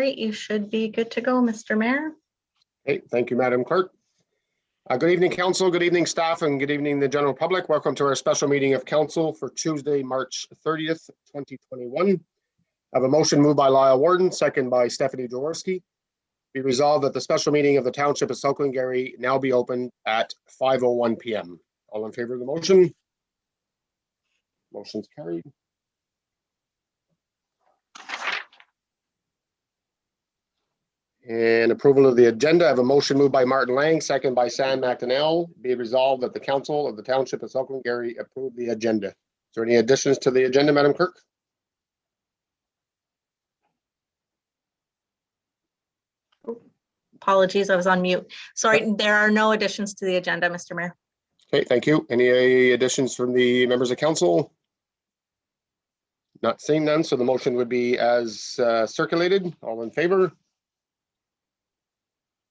right, you should be good to go, Mr. Mayor. Hey, thank you, Madam Clerk. Good evening, Council. Good evening, staff, and good evening, the general public. Welcome to our special meeting of Council for Tuesday, March 30th, 2021. I have a motion moved by Lyle Warden, second by Stephanie Jaworski. Be resolved that the special meeting of the Township of South Glengarry now be open at 5:01 p.m. All in favor of the motion? Motion's carried. And approval of the agenda. I have a motion moved by Martin Lang, second by Sam McDonnell. Be resolved that the Council of the Township of South Glengarry approve the agenda. Is there any additions to the agenda, Madam Clerk? Apologies, I was on mute. Sorry, there are no additions to the agenda, Mr. Mayor. Okay, thank you. Any additions from the members of council? Not seeing none, so the motion would be as circulated. All in favor?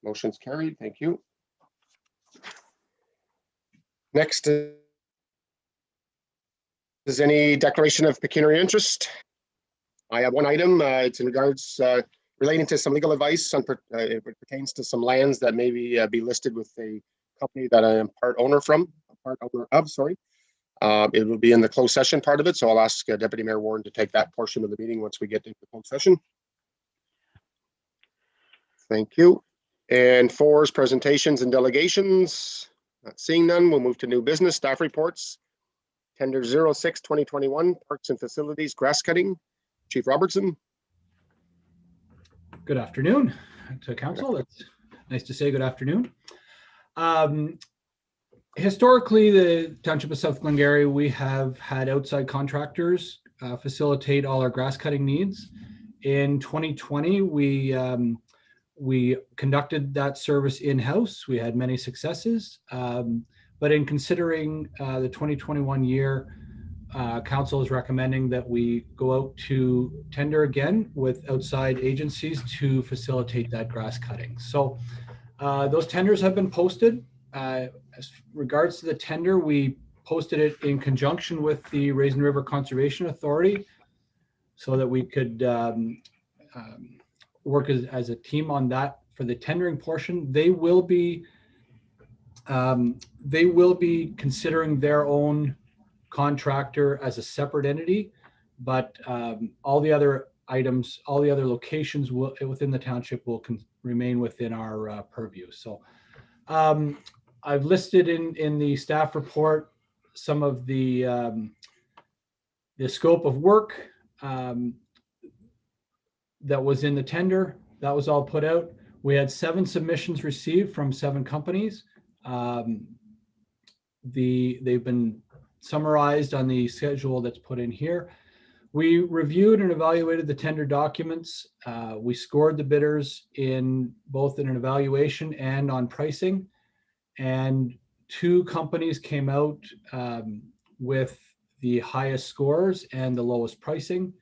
Motion's carried. Thank you. Next is any declaration of pecuniary interest. I have one item. It's in regards relating to some legal advice on it pertains to some lands that may be listed with a company that I am part owner of. Sorry. It will be in the closed session part of it, so I'll ask Deputy Mayor Warren to take that portion of the meeting once we get into the closed session. Thank you. And 4 is presentations and delegations. Not seeing none, we'll move to new business staff reports. Tender 06-2021 Parks and Facilities grass cutting. Chief Robertson. Good afternoon to council. It's nice to say good afternoon. Historically, the Township of South Glengarry, we have had outside contractors facilitate all our grass cutting needs. In 2020, we conducted that service in-house. We had many successes, but in considering the 2021 year, council is recommending that we go out to tender again with outside agencies to facilitate that grass cutting. So those tenders have been posted. As regards to the tender, we posted it in conjunction with the Raisin River Conservation Authority so that we could work as a team on that for the tendering portion. They will be considering their own contractor as a separate entity, but all the other items, all the other locations within the township will remain within our purview. So I've listed in the staff report some of the scope of work that was in the tender. That was all put out. We had 7 submissions received from 7 companies. They've been summarized on the schedule that's put in here. We reviewed and evaluated the tender documents. We scored the bidders in both in an evaluation and on pricing. And 2 companies came out with the highest scores and the lowest pricing.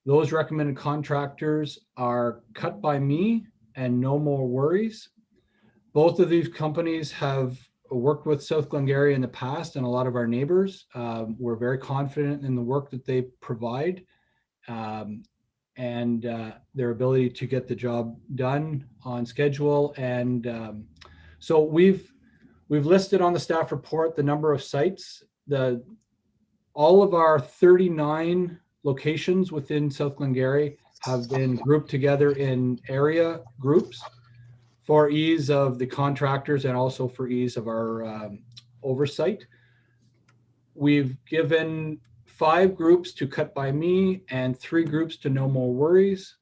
Those recommended contractors are Cut By Me and No More Worries. Both of these companies have worked with South Glengarry in the past and a lot of our neighbors. We're very confident in the work that they provide and their ability to get the job done on schedule. And so we've listed on the staff report the number of sites. All of our 39 locations within South Glengarry have been grouped together in area groups for ease of the contractors and also for ease of our oversight. We've given 5 groups to Cut By Me and 3 groups to No More Worries.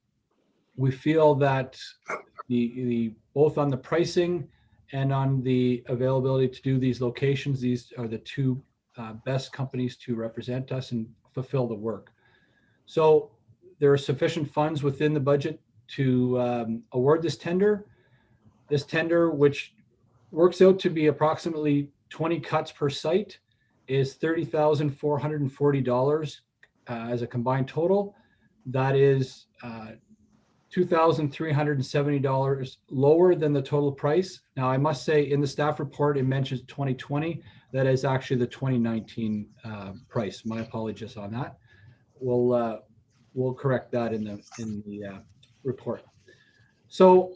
We feel that both on the pricing and on the availability to do these locations, these are the 2 best companies to represent us and fulfill the work. So there are sufficient funds within the budget to award this tender. This tender, which works out to be approximately 20 cuts per site, is $30,440 as a combined total. That is $2,370 lower than the total price. Now, I must say in the staff report, it mentions 2020. That is actually the 2019 price. My apologies on that. We'll correct that in the report. So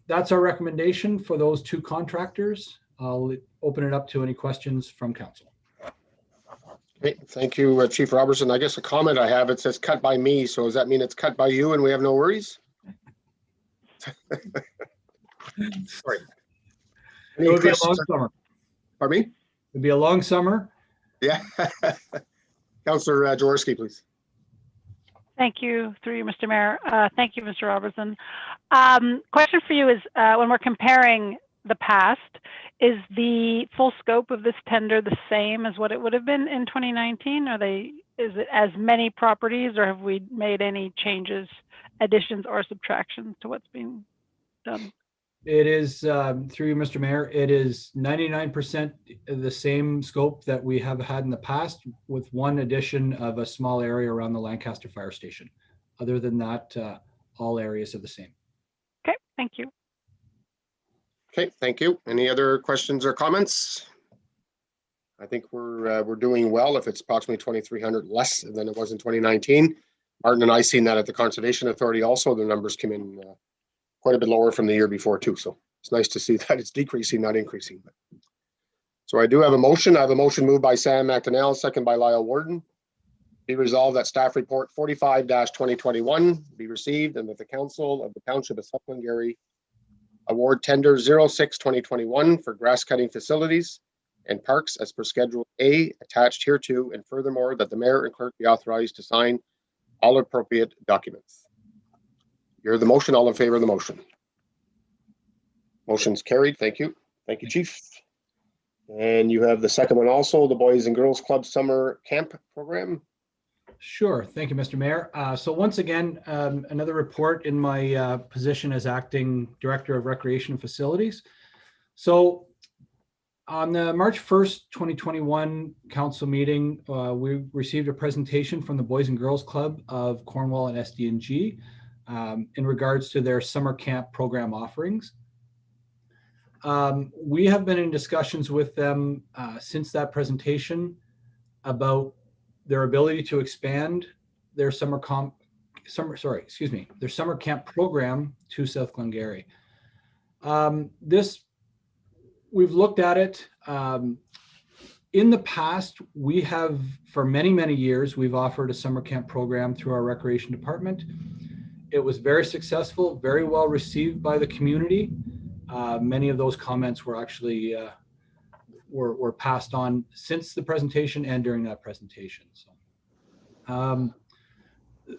that's our recommendation for those two contractors. I'll open it up to any questions from council. Okay, thank you, Chief Robertson. I guess a comment I have, it says cut by me. So does that mean it's cut by you and we have no worries? Sorry. It would be a long summer. Pardon me? It'd be a long summer. Yeah. Councillor Jaworski, please. Thank you, through you, Mr. Mayor. Thank you, Mr. Robertson. Question for you is, when we're comparing the past, is the full scope of this tender the same as what it would have been in 2019? Is it as many properties, or have we made any changes, additions or subtractions to what's being done? It is, through you, Mr. Mayor, it is 99% the same scope that we have had in the past, with one addition of a small area around the Lancaster Fire Station. Other than that, all areas are the same. Okay, thank you. Okay, thank you. Any other questions or comments? I think we're doing well if it's approximately 2,300 less than it was in 2019. Martin and I seen that at the Conservation Authority also. The numbers came in quite a bit lower from the year before too. So it's nice to see that it's decreasing, not increasing. So I do have a motion. I have a motion moved by Sam McDonnell, second by Lyle Warden. Be resolved that staff report 45-2021 be received and that the Council of the Township of South Glengarry award tender 06-2021 for grass cutting facilities and parks as per Schedule A attached hereto, and furthermore that the mayor and clerk be authorized to sign all appropriate documents. You heard the motion. All in favor of the motion? Motion's carried. Thank you. Thank you, Chief. And you have the second one also, the Boys and Girls Club Summer Camp Program. Sure. Thank you, Mr. Mayor. So once again, another report in my position as Acting Director of Recreation Facilities. So on the March 1st, 2021 council meeting, we received a presentation from the Boys and Girls Club of Cornwall and SDNG in regards to their summer camp program offerings. We have been in discussions with them since that presentation about their ability to expand their summer camp program to South Glengarry. We've looked at it. In the past, we have, for many, many years, we've offered a summer camp program through our recreation department. It was very successful, very well received by the community. Many of those comments were actually were passed on since the presentation and during that presentation. So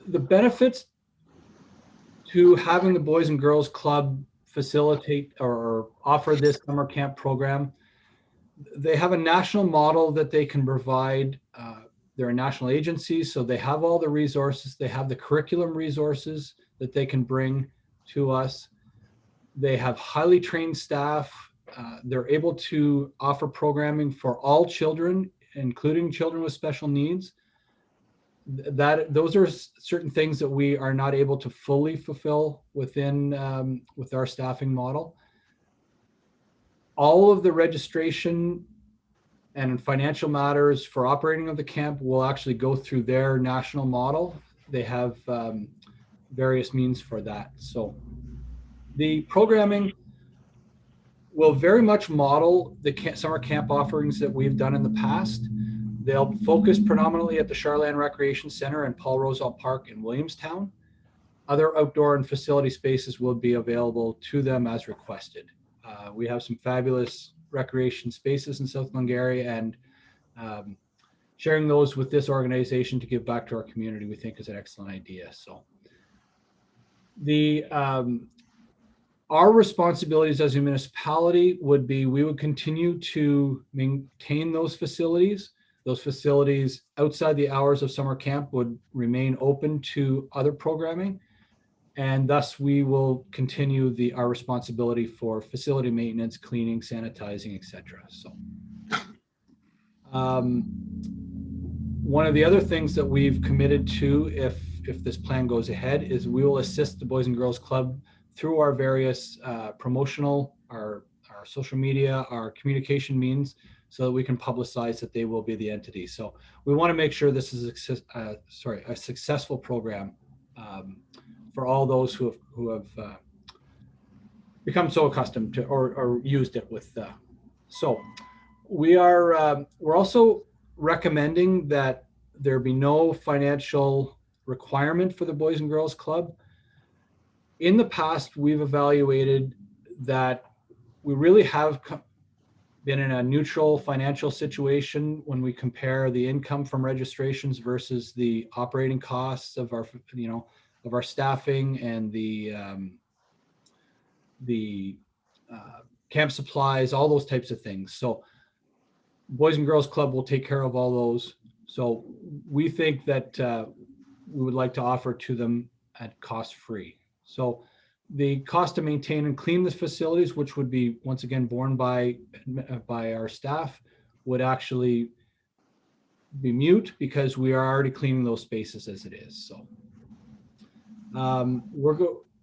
the benefits to having the Boys and Girls Club facilitate or offer this summer camp program, they have a national model that they can provide. They're a national agency, so they have all the resources. They have the curriculum resources that they can bring to us. They have highly trained staff. They're able to offer programming for all children, including children with special needs. Those are certain things that we are not able to fully fulfill within with our staffing model. All of the registration and financial matters for operating of the camp will actually go through their national model. They have various means for that. So the programming will very much model the summer camp offerings that we've done in the past. They'll focus predominantly at the Charland Recreation Center and Paul Rosell Park in Williamstown. Other outdoor and facility spaces will be available to them as requested. We have some fabulous recreation spaces in South Glengarry, and sharing those with this organization to give back to our community, we think is an excellent idea. So our responsibilities as a municipality would be, we would continue to maintain those facilities. Those facilities outside the hours of summer camp would remain open to other programming. And thus we will continue our responsibility for facility maintenance, cleaning, sanitizing, etc. So one of the other things that we've committed to, if this plan goes ahead, is we will assist the Boys and Girls Club through our various promotional, our social media, our communication means, so that we can publicize that they will be the entity. So we want to make sure this is a successful program for all those who have become so accustomed to or used it with. So we're also recommending that there be no financial requirement for the Boys and Girls Club. In the past, we've evaluated that we really have been in a neutral financial situation when we compare the income from registrations versus the operating costs of our, of our staffing and the camp supplies, all those types of things. So Boys and Girls Club will take care of all those. So we think that we would like to offer to them at cost free. So the cost to maintain and clean the facilities, which would be once again borne by our staff, would actually be mute because we are already cleaning those spaces as it is. So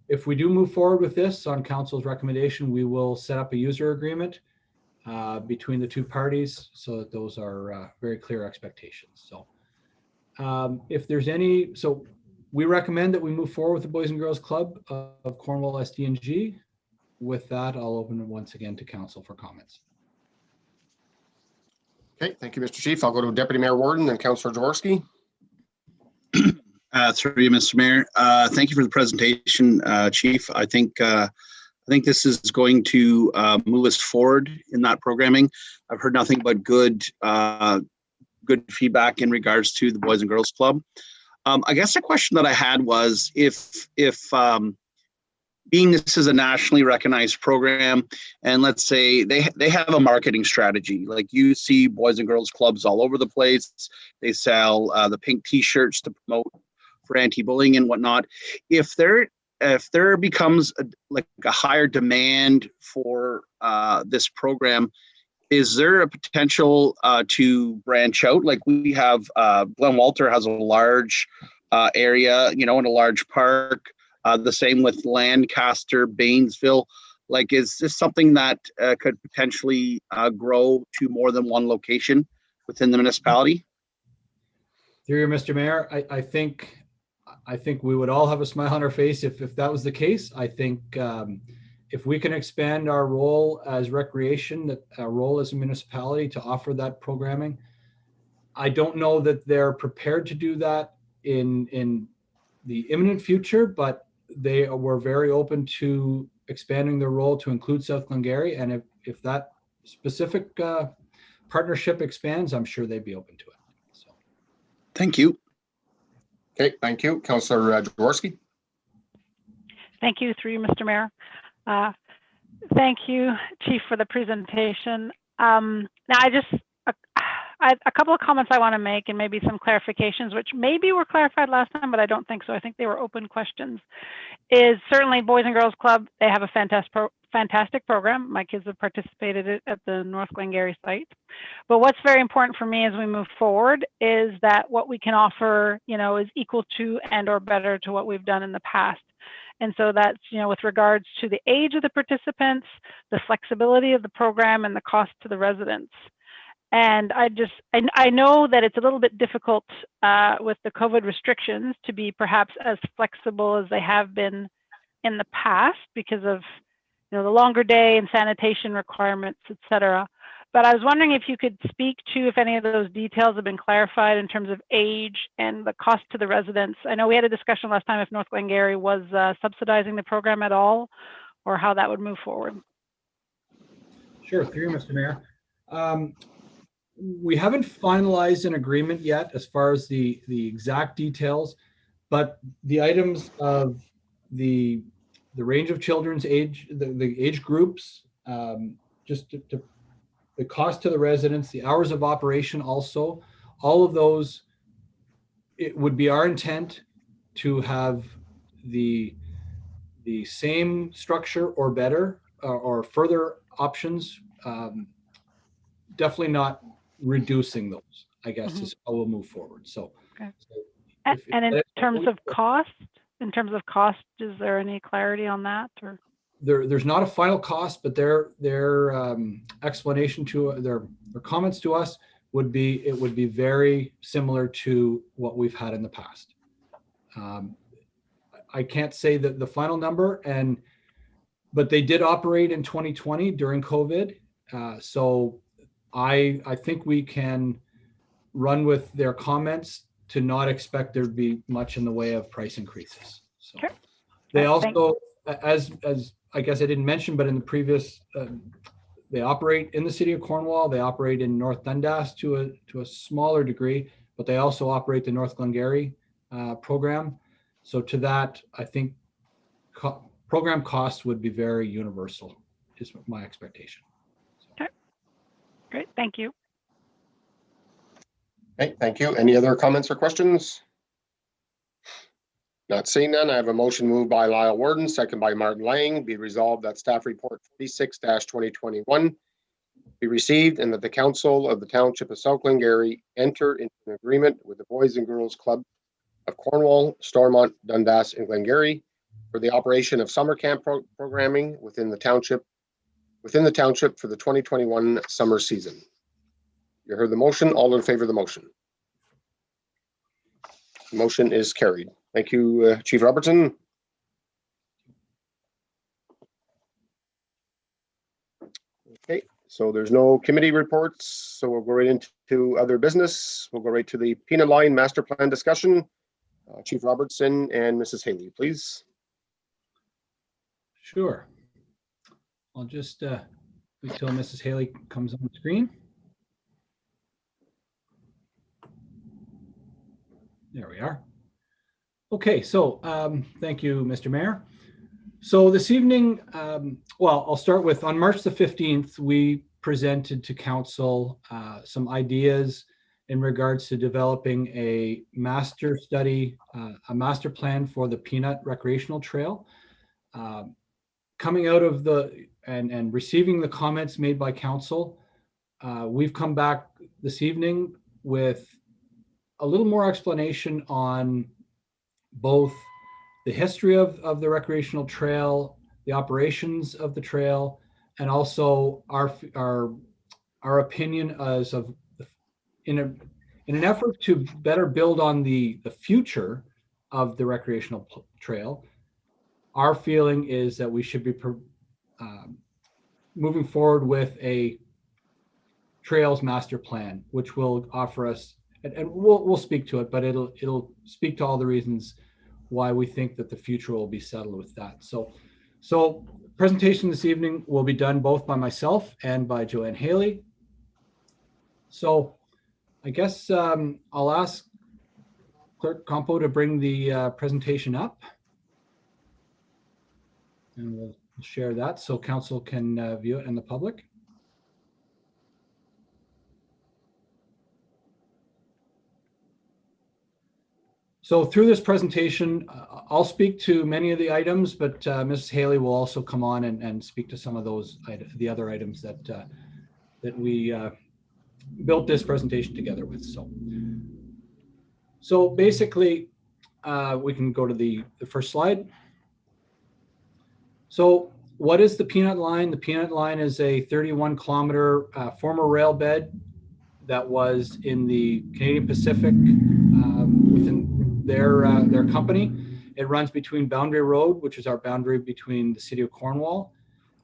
if we do move forward with this on council's recommendation, we will set up a user agreement between the two parties so that those are very clear expectations. So if there's so we recommend that we move forward with the Boys and Girls Club of Cornwall SDNG. With that, I'll open it once again to council for comments. Okay, thank you, Mr. Chief. I'll go to Deputy Mayor Warden and Councillor Jaworski. Through you, Mr. Mayor. Thank you for the presentation, Chief. I think this is going to move us forward in that programming. I've heard nothing but good feedback in regards to the Boys and Girls Club. I guess the question that I had was if being this is a nationally recognized program, and let's say they have a marketing strategy, like you see Boys and Girls Clubs all over the place. They sell the pink T-shirts to promote for anti-bullying and whatnot. If there becomes a higher demand for this program, is there a potential to branch out? Like we have, Glen Walter has a large area, in a large park. The same with Lancaster, Baynesville. Like, is this something that could potentially grow to more than one location within the municipality? Through you, Mr. Mayor, I think we would all have a smile on our face if that was the case. I think if we can expand our role as recreation, our role as a municipality to offer that programming, I don't know that they're prepared to do that in the imminent future, but they were very open to expanding their role to include South Glengarry. And if that specific partnership expands, I'm sure they'd be open to it. So, thank you. Okay, thank you. Councillor Jaworski. Thank you, through you, Mr. Mayor. Thank you, Chief, for the presentation. Now, a couple of comments I want to make and maybe some clarifications, which maybe were clarified last time, but I don't think so. I think they were open questions. Is certainly Boys and Girls Club, they have a fantastic program. My kids have participated at the North Glengarry site. But what's very important for me as we move forward is that what we can offer, is equal to and or better to what we've done in the past. And so that's, with regards to the age of the participants, the flexibility of the program, and the cost to the residents. And I know that it's a little bit difficult with the COVID restrictions to be perhaps as flexible as they have been in the past because of, the longer day and sanitation requirements, et cetera. But I was wondering if you could speak to if any of those details have been clarified in terms of age and the cost to the residents. I know we had a discussion last time if North Glengarry was subsidizing the program at all, or how that would move forward. Sure, through you, Mr. Mayor. We haven't finalized an agreement yet as far as the exact details, but the items of the range of children's age, the age groups, the cost to the residents, the hours of operation also, all of those, it would be our intent to have the same structure or better or further options, definitely not reducing those, I guess, is how we'll move forward. So, okay. And in terms of cost, is there any clarity on that? Or there's not a final cost, but their explanation to their comments to us would be it would be very similar to what we've had in the past. I can't say that the final number, but they did operate in 2020 during COVID. So I think we can run with their comments to not expect there'd be much in the way of price increases. So Okay. they Thank- also, as I guess I didn't mention, but in the previous, they operate in the city of Cornwall. They operate in North Dundas to a smaller degree, but they also operate the North Glengarry program. So to that, I think program costs would be very universal, is my expectation. Great, thank you. Okay, thank you. Any other comments or questions? Not seeing none, I have a motion moved by Lyle Worden, second by Martin Lang. Be resolved that staff report 46-2021 be received and that the council of the township of South Glengarry enter into an agreement with the Boys and Girls Club of Cornwall, Stormont, Dundas, and Glengarry for the operation of summer camp programming within the township for the 2021 summer season. You heard the motion. All in favor of the motion? Motion is carried. Thank you, Chief Robertson. Okay, so there's no committee reports, so we'll go right into other business. We'll go right to the Peanut Line Master Plan discussion. Chief Robertson and Mrs. Haley, please. Sure. I'll just wait till Mrs. Haley comes on the screen. There we are. Okay, so thank you, Mr. Mayor. So this evening, well, I'll start with, on March the 15th, we presented to council some ideas in regards to developing a master study, a master plan for the Peanut Recreational Trail. Coming out of and receiving the comments made by council, we've come back this evening with a little more explanation on both the history of the recreational trail, the operations of the trail, and also our opinion as of in an effort to better build on the future of the recreational trail. Our feeling is that we should be moving forward with a trails master plan, which will offer us, and we'll speak to it, but it'll speak to all the reasons why we think that the future will be settled with that. So presentation this evening will be done both by myself and by Joanne Haley. So I guess I'll ask Clerk Compo to bring the presentation up. And we'll share that so council can view it and the public. So through this presentation, I'll speak to many of the items, but Mrs. Haley will also come on and speak to some of those, the other items that we built this presentation together with. So basically, we can go to the first slide. So what is the Peanut Line? The Peanut Line is a 31-kilometer former rail bed that was in the Canadian Pacific within their company. It runs between Boundary Road, which is our boundary between the city of Cornwall,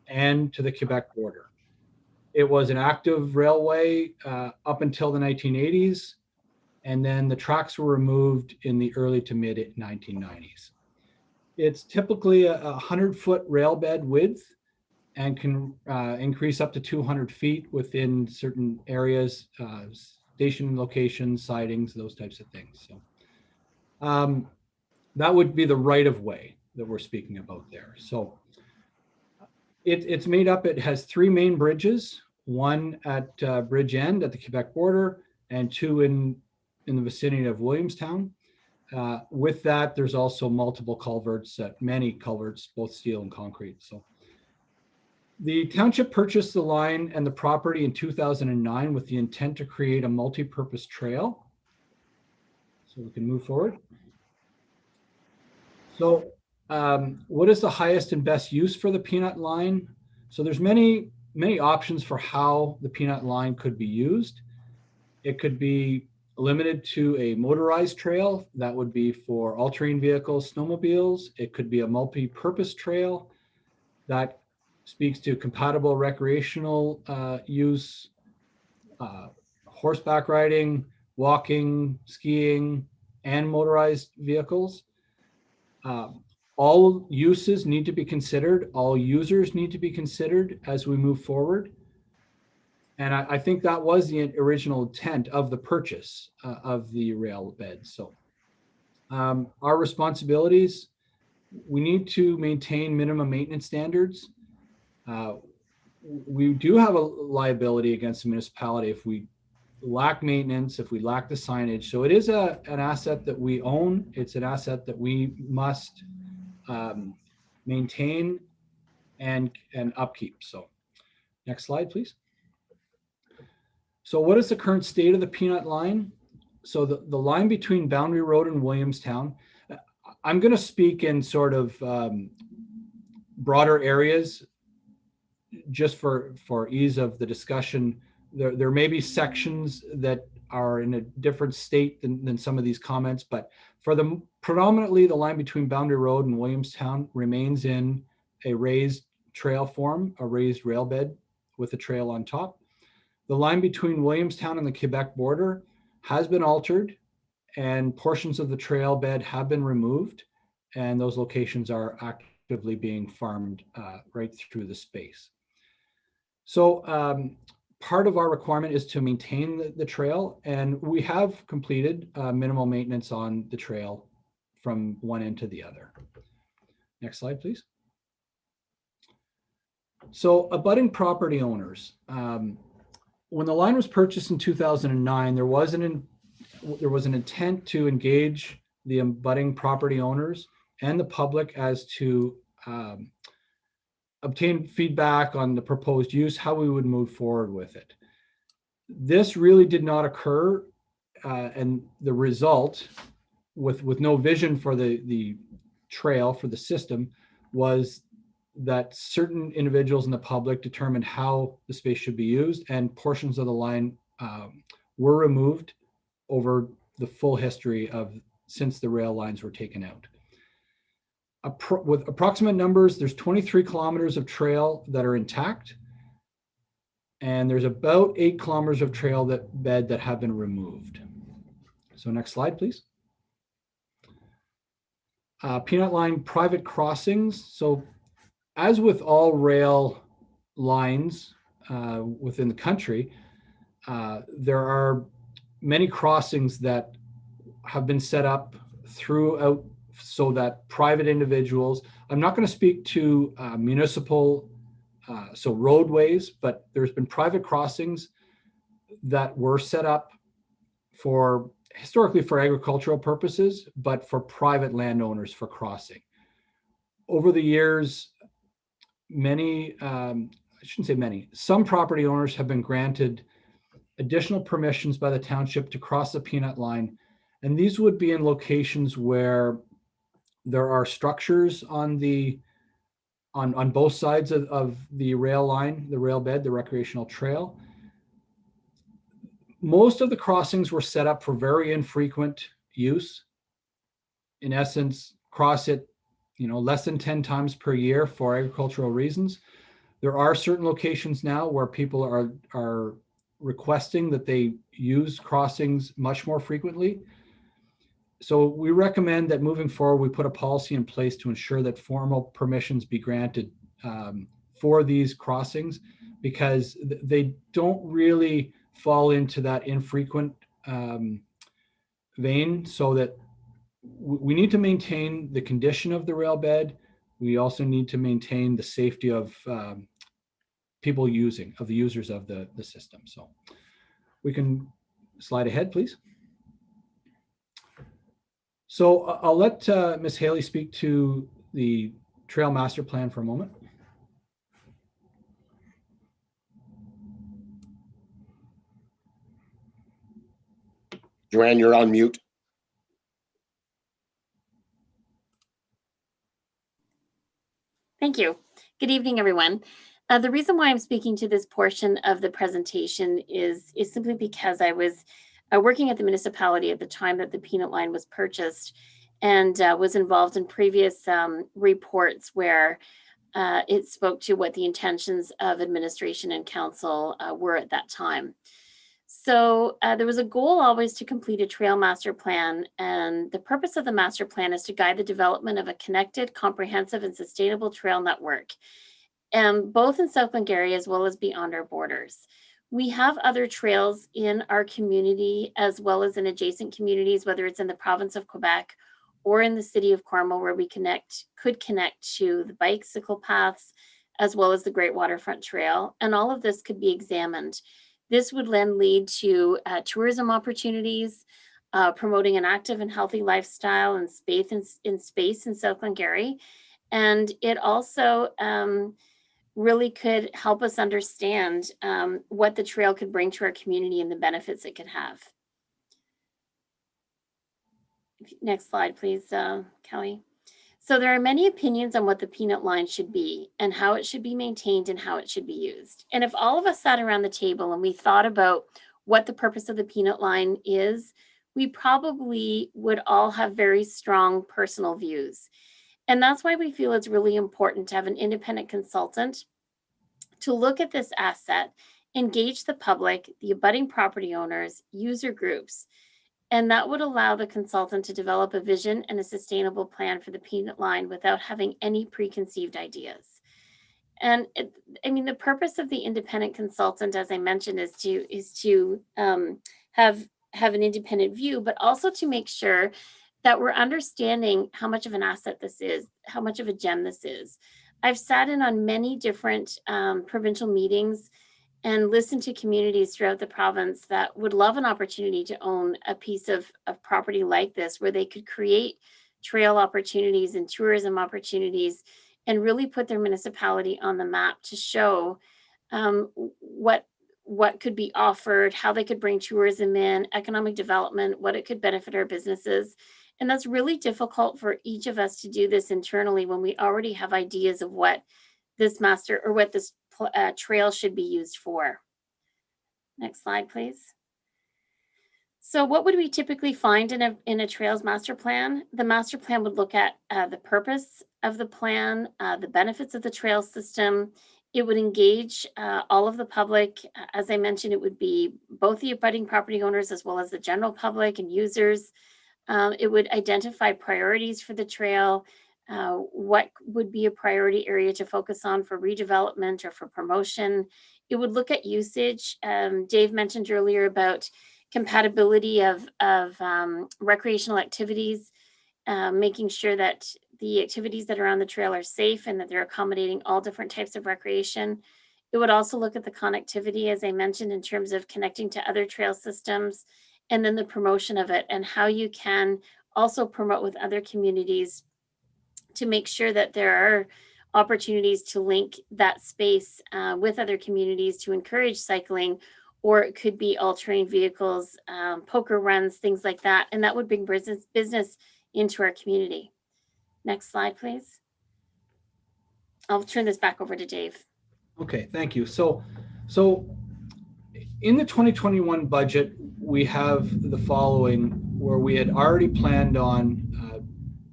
and to the Quebec border. It was an active railway up until the 1980s, and then the tracks were removed in the early to mid 1990s. It's typically a 100-foot rail bed width and can increase up to 200 feet within certain areas, station locations, sidings, those types of things. So that would be the right of way that we're speaking about there. So it's made up, it has 3 main bridges, one at Bridge End at the Quebec border and 2 in the vicinity of Williamstown. With that, there's also multiple culverts, many culverts, both steel and concrete. So the township purchased the line and the property in 2009 with the intent to create a multi-purpose trail. So we can move forward. So what is the highest and best use for the Peanut Line? So there's many options for how the Peanut Line could be used. It could be limited to a motorized trail. That would be for all-terrain vehicles, snowmobiles. It could be a multi-purpose trail that speaks to compatible recreational use, horseback riding, walking, skiing, and motorized vehicles. All uses need to be considered. All users need to be considered as we move forward. And I think that was the original intent of the purchase of the rail bed. So our responsibilities, we need to maintain minimum maintenance standards. We do have a liability against the municipality if we lack maintenance, if we lack the signage. So it is an asset that we own. It's an asset that we must maintain and upkeep. So next slide, please. So what is the current state of the Peanut line? So the line between Boundary Road and Williamstown, I'm going to speak in sort of broader areas just for ease of the discussion. There may be sections that are in a different state than some of these comments, but for predominantly the line between Boundary Road and Williamstown remains in a raised trail form, a raised rail bed with a trail on top. The line between Williamstown and the Quebec border has been altered, and portions of the trail bed have been removed, and those locations are actively being farmed right through the space. So part of our requirement is to maintain the trail, and we have completed minimal maintenance on the trail from one end to the other. Next slide, please. So abutting property owners. When the line was purchased in 2009, there was an intent to engage the abutting property owners and the public as to obtain feedback on the proposed use, how we would move forward with it. This really did not occur, and the result, with no vision for the trail, for the system, was that certain individuals in the public determined how the space should be used, and portions of the line were removed over the full history of since the rail lines were taken out. With approximate numbers, there's 23 kilometers of trail that are intact, and there's about 8 kilometers of trail bed that have been removed. So next slide, please. Peanut line private crossings. So as with all rail lines within the country, there are many crossings that have been set up throughout so that private individuals, I'm not going to speak to municipal, so roadways, but there's been private crossings that were set up historically for agricultural purposes, but for private landowners for crossing. Over the years, some property owners have been granted additional permissions by the township to cross the Peanut line. And these would be in locations where there are structures on both sides of the rail line, the rail bed, the recreational trail. Most of the crossings were set up for very infrequent use. In essence, cross it less than 10 times per year for agricultural reasons. There are certain locations now where people are requesting that they use crossings much more frequently. So we recommend that moving forward, we put a policy in place to ensure that formal permissions be granted for these crossings, because they don't really fall into that infrequent vein, so that we need to maintain the condition of the rail bed. We also need to maintain the safety of the users of the system. So we can slide ahead, please. So I'll let Ms. Haley speak to the Trail Master Plan for a moment. Joanne, you're on mute. Thank you. Good evening, everyone. The reason why I'm speaking to this portion of the presentation is simply because I was working at the municipality at the time that the peanut line was purchased, and was involved in previous reports where it spoke to what the intentions of administration and council were at that time. So there was a goal always to complete a trail master plan, and the purpose of the master plan is to guide the development of a connected, comprehensive, and sustainable trail network, both in South Glengarry as well as beyond our borders. We have other trails in our community as well as in adjacent communities, whether it's in the province of Quebec or in the city of Carmel, where we could connect to the bicycle paths as well as the Great Waterfront Trail. And all of this could be examined. This would then lead to tourism opportunities, promoting an active and healthy lifestyle and space in South Glengarry. And it also really could help us understand what the trail could bring to our community and the benefits it could have. Next slide, please, Kelly. So there are many opinions on what the peanut line should be and how it should be maintained and how it should be used. And if all of us sat around the table and we thought about what the purpose of the peanut line is, we probably would all have very strong personal views. And that's why we feel it's really important to have an independent consultant to look at this asset, engage the public, the abutting property owners, user groups, and that would allow the consultant to develop a vision and a sustainable plan for the peanut line without having any preconceived ideas. And the purpose of the independent consultant, as I mentioned, is to have an independent view, but also to make sure that we're understanding how much of an asset this is, how much of a gem this is. I've sat in on many different provincial meetings and listen to communities throughout the province that would love an opportunity to own a piece of property like this, where they could create trail opportunities and tourism opportunities and really put their municipality on the map to show what could be offered, how they could bring tourism in, economic development, what it could benefit our businesses. And that's really difficult for each of us to do this internally when we already have ideas of what this trail should be used for. Next slide, please. So what would we typically find in a trails master plan? The master plan would look at the purpose of the plan, the benefits of the trail system. It would engage all of the public. As I mentioned, it would be both the abutting property owners as well as the general public and users. It would identify priorities for the trail, what would be a priority area to focus on for redevelopment or for promotion. It would look at usage. Dave mentioned earlier about compatibility of recreational activities, making sure that the activities that are on the trail are safe and that they're accommodating all different types of recreation. It would also look at the connectivity, as I mentioned, in terms of connecting to other trail systems, and then the promotion of it and how you can also promote with other communities to make sure that there are opportunities to link that space with other communities to encourage cycling, or it could be all-terrain vehicles, poker runs, things like that. And that would bring business into our community. Next slide, please. I'll turn this back over to Dave. Okay, thank you. So in the 2021 budget, we have the following, where we had already planned on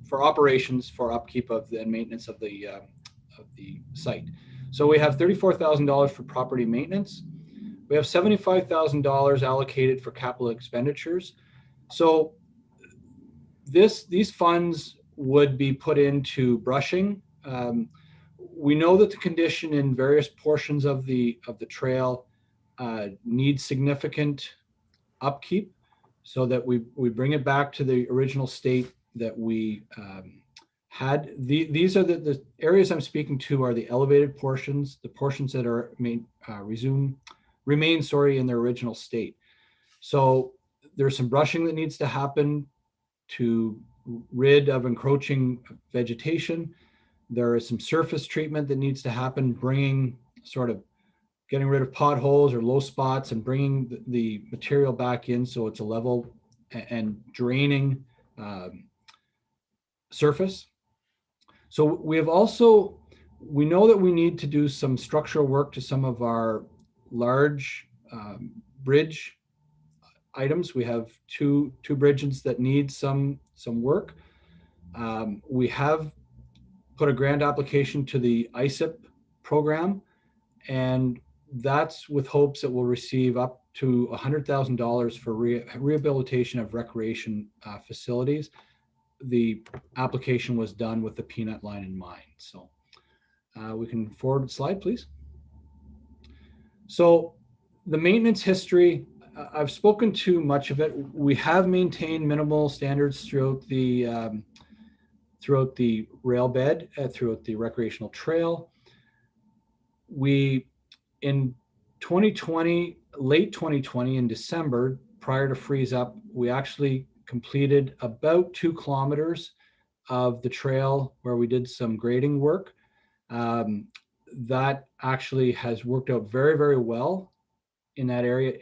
for operations for upkeep of and maintenance of the site. So we have $34,000 for property maintenance. We have $75,000 allocated for capital expenditures. So these funds would be put into brushing. We know that the condition in various portions of the trail needs significant upkeep, so that we bring it back to the original state that we had. These are the areas I'm speaking to are the elevated portions, the portions that are remain in their original state. So there's some brushing that needs to happen to rid of encroaching vegetation. There is some surface treatment that needs to happen, getting rid of potholes or low spots and bringing the material back in so it's a level and draining surface. So we know that we need to do some structural work to some of our large bridge items. We have two bridges that need some work. We have put a grant application to the ISIP program, and that's with hopes that we'll receive up to $100,000 for rehabilitation of recreation facilities. The application was done with the peanut line in mind. So we can forward slide, please. So the maintenance history, I've spoken to much of it. We have maintained minimal standards throughout the rail bed, throughout the recreational trail. We, in 2020, late 2020 in December, prior to freeze up, we actually completed about 2 kilometers of the trail where we did some grading work. That actually has worked out very, very well in that area.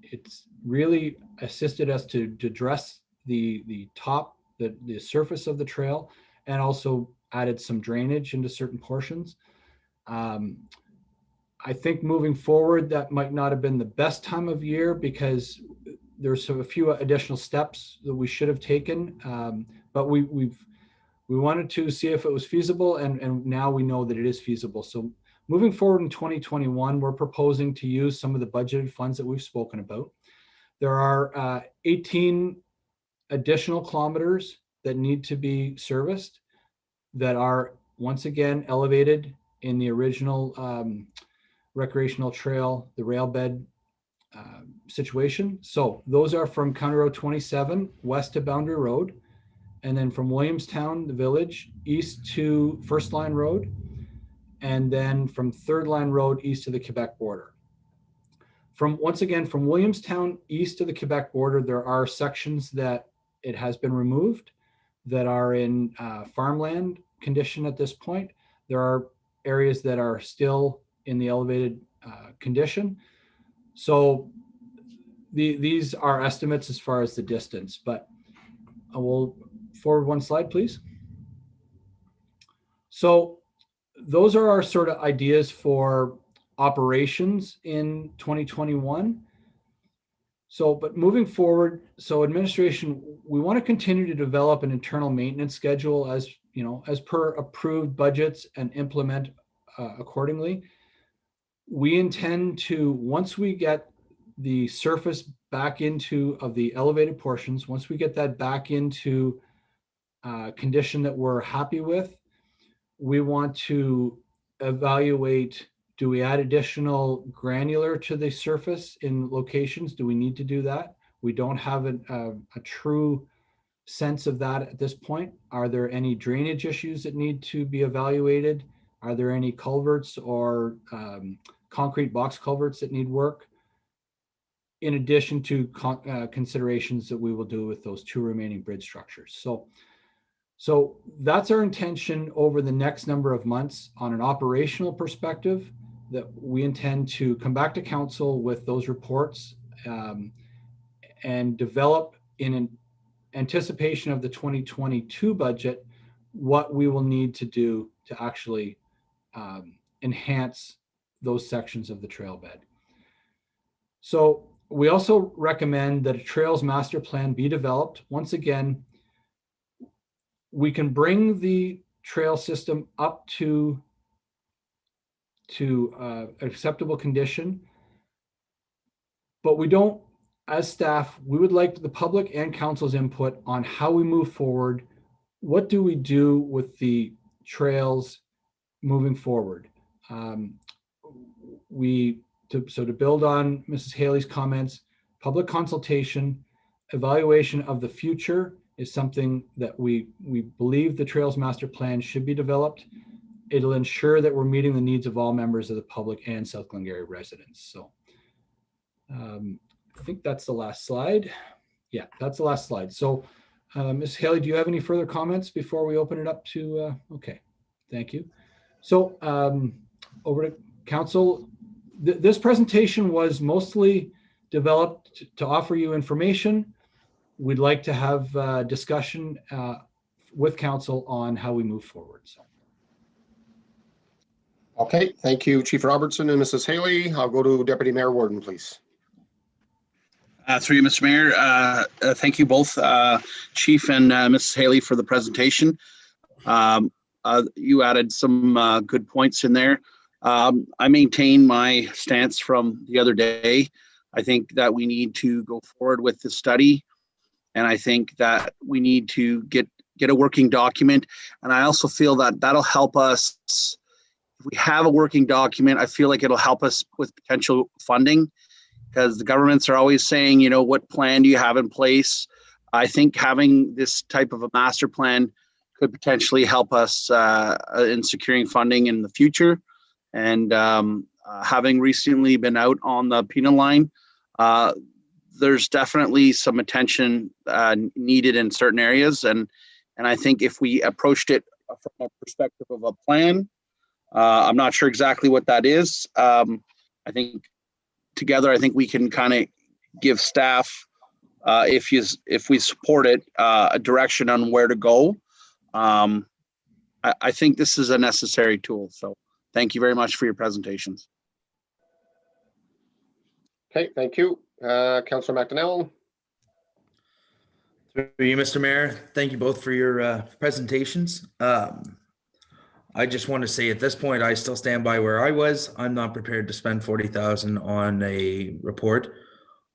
It's really assisted us to dress the top, the surface of the trail, and also added some drainage into certain portions. I think moving forward, that might not have been the best time of year because there's a few additional steps that we should have taken, but we wanted to see if it was feasible, and now we know that it is feasible. So moving forward in 2021, we're proposing to use some of the budgeted funds that we've spoken about. There are 18 additional kilometers that need to be serviced that are once again elevated in the original recreational trail, the rail bed situation. So those are from County Road 27 west to Boundary Road, and then from Williamstown, the village, east to First Line Road, and then from Third Line Road east to the Quebec border. Once again, from Williamstown east to the Quebec border, there are sections that it has been removed that are in farmland condition at this point. There are areas that are still in the elevated condition. So these are estimates as far as the distance, but I will forward one slide, please. So those are our sort of ideas for operations in 2021. So, but moving forward, so administration, we want to continue to develop an internal maintenance schedule as, you know, as per approved budgets and implement accordingly. We intend to, once we get the surface back into of the elevated portions, once we get that back into condition that we're happy with, we want to evaluate, do we add additional granular to the surface in locations? Do we need to do that? We don't have a true sense of that at this point. Are there any drainage issues that need to be evaluated? Are there any culverts or concrete box culverts that need work? In addition to considerations that we will do with those 2 remaining bridge structures. So that's our intention over the next number of months on an operational perspective, that we intend to come back to council with those reports and develop in an anticipation of the 2022 budget, what we will need to do to actually enhance those sections of the trail bed. So we also recommend that a trails master plan be developed. Once again, we can bring the trail system up to acceptable condition, but we don't, as staff, we would like the public and council's input on how we move forward. What do we do with the trails moving forward? To build on Mrs. Haley's comments, public consultation, evaluation of the future is something that we believe the Trails Master Plan should be developed. It'll ensure that we're meeting the needs of all members of the public and South Glengarry residents. So I think that's the last slide. Yeah, that's the last slide. So Ms. Haley, do you have any further comments before we open it up to, okay, thank you. So over to council. This presentation was mostly developed to offer you information. We'd like to have discussion with council on how we move forward. So. Okay, thank you, Chief Robertson and Mrs. Haley. I'll go to Deputy Mayor Warden, please. Through you, Mr. Mayor, thank you both, Chief and Mrs. Haley, for the presentation. You added some good points in there. I maintain my stance from the other day. I think that we need to go forward with the study, and I think that we need to get a working document. And I also feel that that'll help us. If we have a working document, I feel like it'll help us with potential funding, because the governments are always saying, you know, what plan do you have in place? I think having this type of a master plan could potentially help us in securing funding in the future. And having recently been out on the peanut line, there's definitely some attention needed in certain areas. And I think if we approached it from a perspective of a plan, I'm not sure exactly what that is. I think together, I think we can kind of give staff, if we support it, a direction on where to go. I think this is a necessary tool. So thank you very much for your presentations. Okay, thank you. Councillor McDonnell. Through you, Mr. Mayor, thank you both for your presentations. I just want to say at this point, I still stand by where I was. I'm not prepared to spend 40,000 on a report.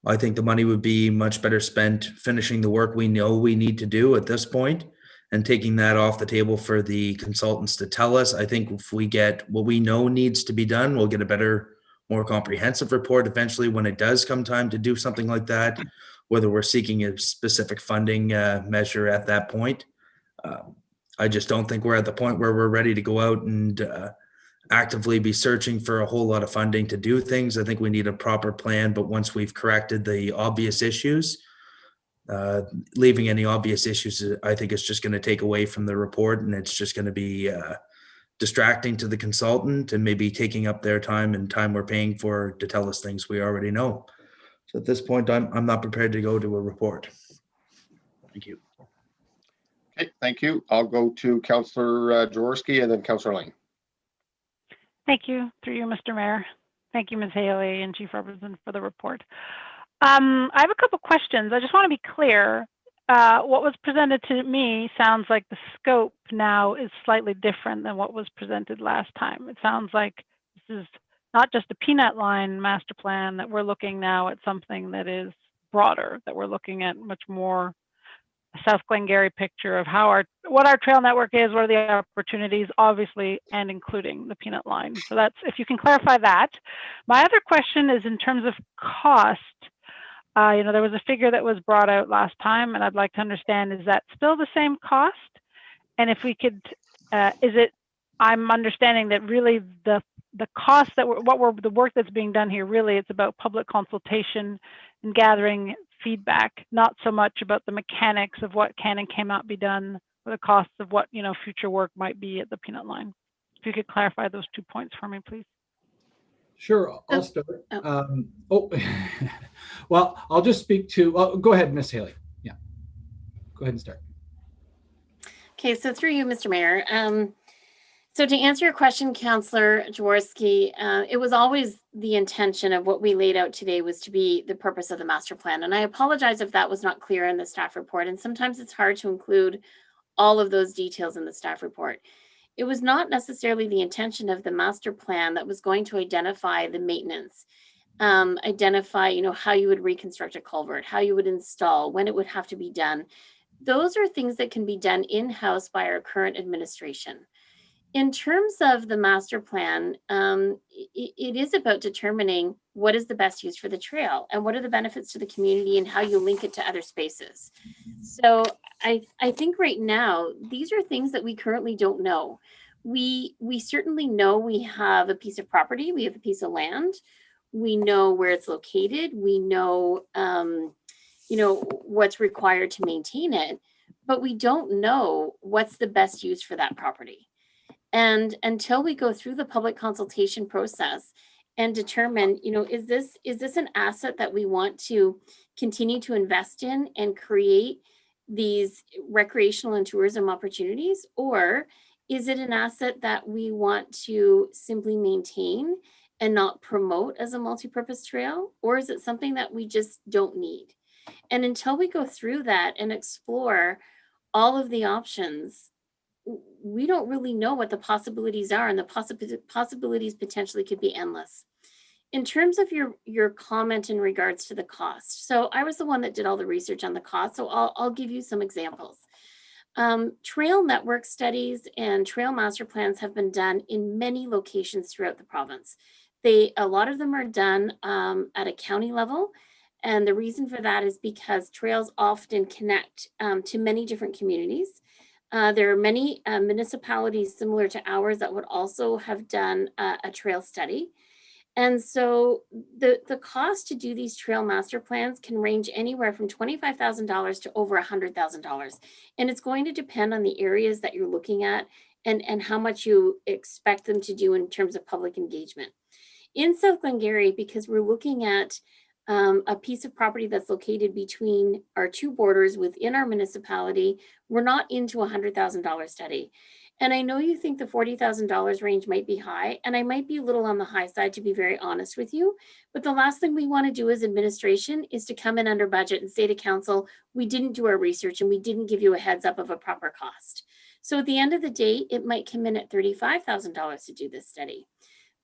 I think the money would be much better spent finishing the work we know we need to do at this point and taking that off the table for the consultants to tell us. I think if we get what we know needs to be done, we'll get a better, more comprehensive report eventually when it does come time to do something like that, whether we're seeking a specific funding measure at that point. I just don't think we're at the point where we're ready to go out and actively be searching for a whole lot of funding to do things. I think we need a proper plan, but once we've corrected the obvious issues, leaving any obvious issues, I think it's just going to take away from the report, and it's just going to be distracting to the consultant and maybe taking up their time and time we're paying for to tell us things we already know. So at this point, I'm not prepared to go to a report. Thank you. Okay, thank you. I'll go to Councillor Jaworski and then Councillor Lane. Thank you. Through you, Mr. Mayor. Thank you, Ms. Haley and Chief Robertson, for the report. I have a couple questions. I just want to be clear. What was presented to me sounds like the scope now is slightly different than what was presented last time. It sounds like this is not just a peanut line master plan, that we're looking now at something that is broader, that we're looking at much more South Glengarry picture of how what our trail network is, what are the opportunities, obviously, and including the peanut line. So that's, if you can clarify that. My other question is in terms of cost. You know, there was a figure that was brought out last time, and I'd like to understand, is that still the same cost? And if we could, I'm understanding that really the cost that the work that's being done here, really it's about public consultation and gathering feedback, not so much about the mechanics of what can and cannot be done, or the costs of what, you know, future work might be at the peanut line. If you could clarify those 2 points for me, please. Sure, I'll start. Well, I'll just speak to, go ahead, Ms. Haley. Yeah, go ahead and start. Okay, so through you, Mr. Mayor. So to answer your question, Councillor Jaworski, it was always the intention of what we laid out today was to be the purpose of the master plan. And I apologize if that was not clear in the staff report. And sometimes it's hard to include all of those details in the staff report. It was not necessarily the intention of the master plan that was going to identify the maintenance, identify, you know, how you would reconstruct a culvert, how you would install, when it would have to be done. Those are things that can be done in-house by our current administration. In terms of the master plan, it is about determining what is the best use for the trail and what are the benefits to the community and how you link it to other spaces. So I think right now, these are things that we currently don't know. We certainly know we have a piece of property, we have a piece of land, we know where it's located, we know, you know, what's required to maintain it, but we don't know what's the best use for that property. And until we go through the public consultation process and determine, you know, is this an asset that we want to continue to invest in and create these recreational and tourism opportunities, or is it an asset that we want to simply maintain and not promote as a multi-purpose trail? Or is it something that we just don't need? And until we go through that and explore all of the options, we don't really know what the possibilities are, and the possibilities potentially could be endless. In terms of your comment in regards to the cost, so I was the one that did all the research on the cost, so I'll give you some examples. Trail network studies and trail master plans have been done in many locations throughout the province. A lot of them are done at a county level. And the reason for that is because trails often connect to many different communities. There are many municipalities similar to ours that would also have done a trail study. And so the cost to do these trail master plans can range anywhere from $25,000 to over $100,000. And it's going to depend on the areas that you're looking at and how much you expect them to do in terms of public engagement. In South Glengarry, because we're looking at a piece of property that's located between our two borders within our municipality, we're not into a $100,000 study. And I know you think the $40,000 range might be high, and I might be a little on the high side, to be very honest with you. But the last thing we want to do as administration is to come in under budget and say to council, we didn't do our research and we didn't give you a heads up of a proper cost. So at the end of the day, it might come in at $35,000 to do this study.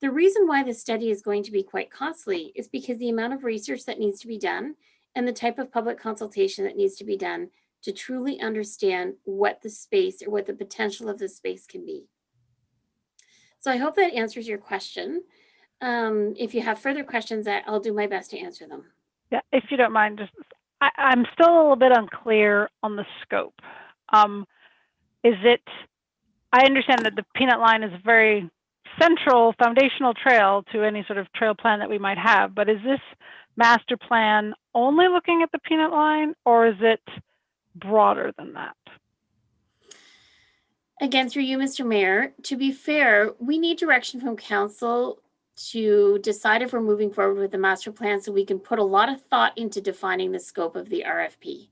The reason why this study is going to be quite costly is because the amount of research that needs to be done and the type of public consultation that needs to be done to truly understand what the space or what the potential of the space can be. So I hope that answers your question. If you have further questions, I'll do my best to answer them. Yeah, if you don't mind, I'm still a little bit unclear on the scope. Is it, I understand that the Peanut Line is a very central foundational trail to any sort of trail plan that we might have, but is this master plan only looking at the Peanut Line, or is it broader than that? Again, through you, Mr. Mayor, to be fair, we need direction from council to decide if we're moving forward with the master plan so we can put a lot of thought into defining the scope of the RFP.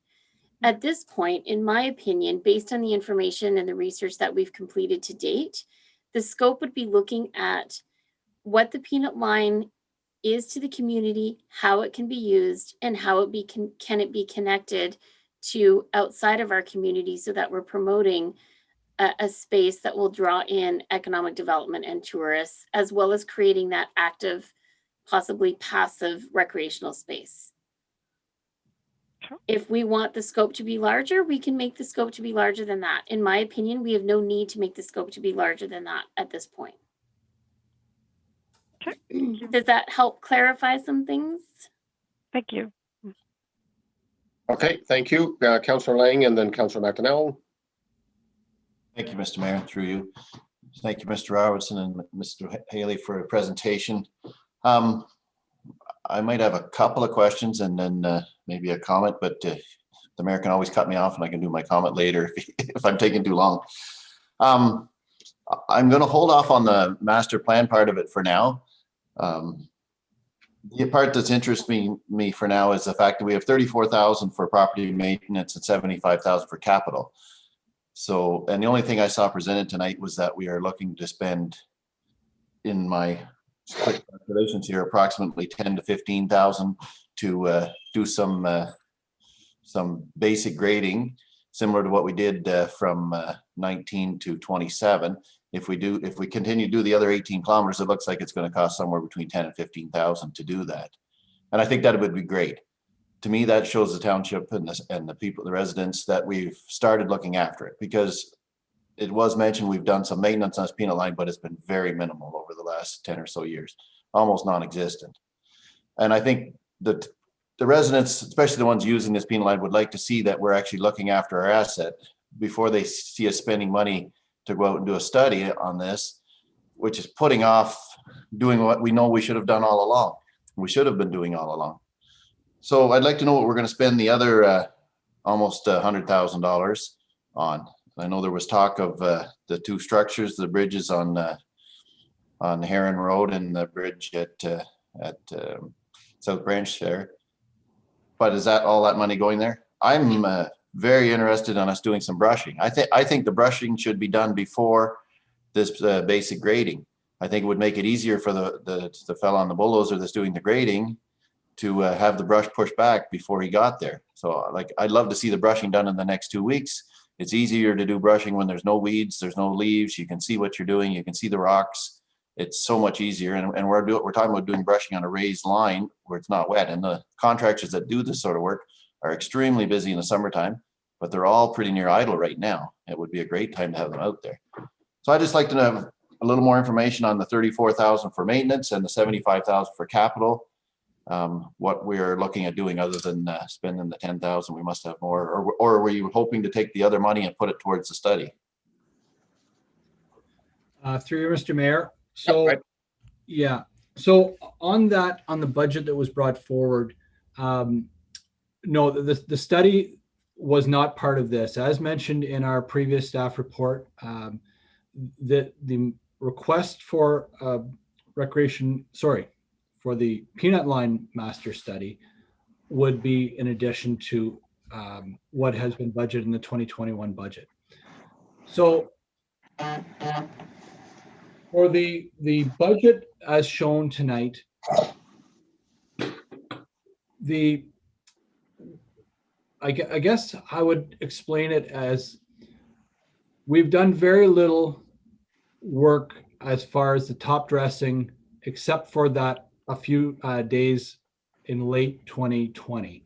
At this point, in my opinion, based on the information and the research that we've completed to date, the scope would be looking at what the Peanut Line is to the community, how it can be used, and how can it be connected to outside of our community so that we're promoting a space that will draw in economic development and tourists, as well as creating that active, possibly passive recreational space. Sure. If we want the scope to be larger, we can make the scope to be larger than that. In my opinion, we have no need to make the scope to be larger than that at this point. Sure. Does that help clarify some things? Thank you. Okay, thank you. Councillor Lang and then Councillor McDonnell. Thank you, Mr. Mayor, through you. Thank you, Mr. Robertson and Mr. Haley for a presentation. I might have a couple of questions and then maybe a comment, but the mayor can always cut me off and I can do my comment later if I'm taking too long. I'm going to hold off on the master plan part of it for now. The part that's interesting me for now is the fact that we have 34,000 for property maintenance and 75,000 for capital. So, and the only thing I saw presented tonight was that we are looking to spend, in my quick calculations here, approximately 10 to 15,000 to do some basic grading, similar to what we did from 19 to 27. If we continue to do the other 18 kilometers, it looks like it's going to cost somewhere between 10 and 15,000 to do that. And I think that would be great. To me, that shows the township and the people, the residents, that we've started looking after it, because it was mentioned we've done some maintenance on this Peanut Line, but it's been very minimal over the last 10 or so years, almost non-existent. And I think that the residents, especially the ones using this Peanut Line, would like to see that we're actually looking after our asset before they see us spending money to go out and do a study on this, which is putting off doing what we know we should have done all along. We should have been doing all along. So I'd like to know what we're going to spend the other almost $100,000 on. I know there was talk of the two structures, the bridges on Heron Road and the bridge at South Branch there. But is that all that money going there? I'm very interested in us doing some brushing. I think the brushing should be done before this basic grading. I think it would make it easier for the fellow on the bulldozer that's doing the grading to have the brush pushed back before he got there. So like, I'd love to see the brushing done in the next 2 weeks. It's easier to do brushing when there's no weeds, there's no leaves, you can see what you're doing, you can see the rocks. It's so much easier. And we're talking about doing brushing on a raised line where it's not wet. And the contractors that do this sort of work are extremely busy in the summertime, but they're all pretty near idle right now. It would be a great time to have them out there. So I'd just like to have a little more information on the 34,000 for maintenance and the 75,000 for capital. What we're looking at doing other than spending the 10,000, we must have more, or were you hoping to take the other money and put it towards the study? Through you, Mr. Mayor. So, right. yeah. So on that, on the budget that was brought forward, no, the study was not part of this. As mentioned in our previous staff report, the request for for the peanut line master study would be in addition to what has been budgeted in the 2021 budget. So for the budget as shown tonight, I guess I would explain it as we've done very little work as far as the top dressing, except for that a few days in late 2020.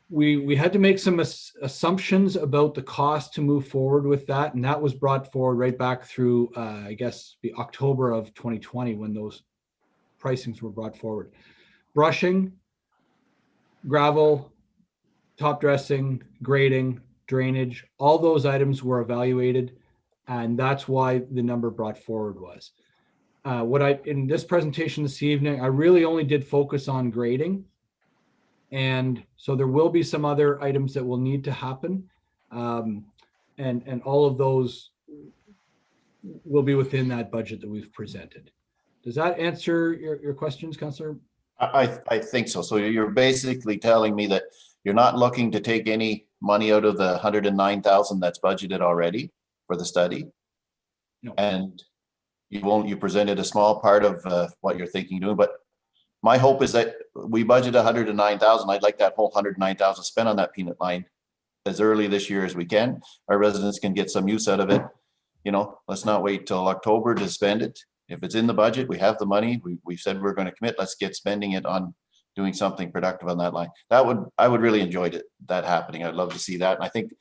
We had to make some assumptions about the cost to move forward with that, and that was brought forward right back through, I guess, the October of 2020 when those pricings were brought forward. Brushing, gravel, top dressing, grading, drainage, all those items were evaluated, and that's why the number brought forward was. In this presentation this evening, I really only did focus on grading. And so there will be some other items that will need to happen. And all of those will be within that budget that we've presented. Does that answer your questions, Councillor? I think so. So you're basically telling me that you're not looking to take any money out of the 109,000 that's budgeted already for the study? No. And you presented a small part of what you're thinking of doing, but my hope is that we budget 109,000. I'd like that whole 109,000 spent on that peanut line as early this year as we can. Our residents can get some use out of it. You know, let's not wait till October to spend it. If it's in the budget, we have the money. We've said we're going to commit. Let's get spending it on doing something productive on that line. I would really enjoy that happening. I'd love to see that. And I think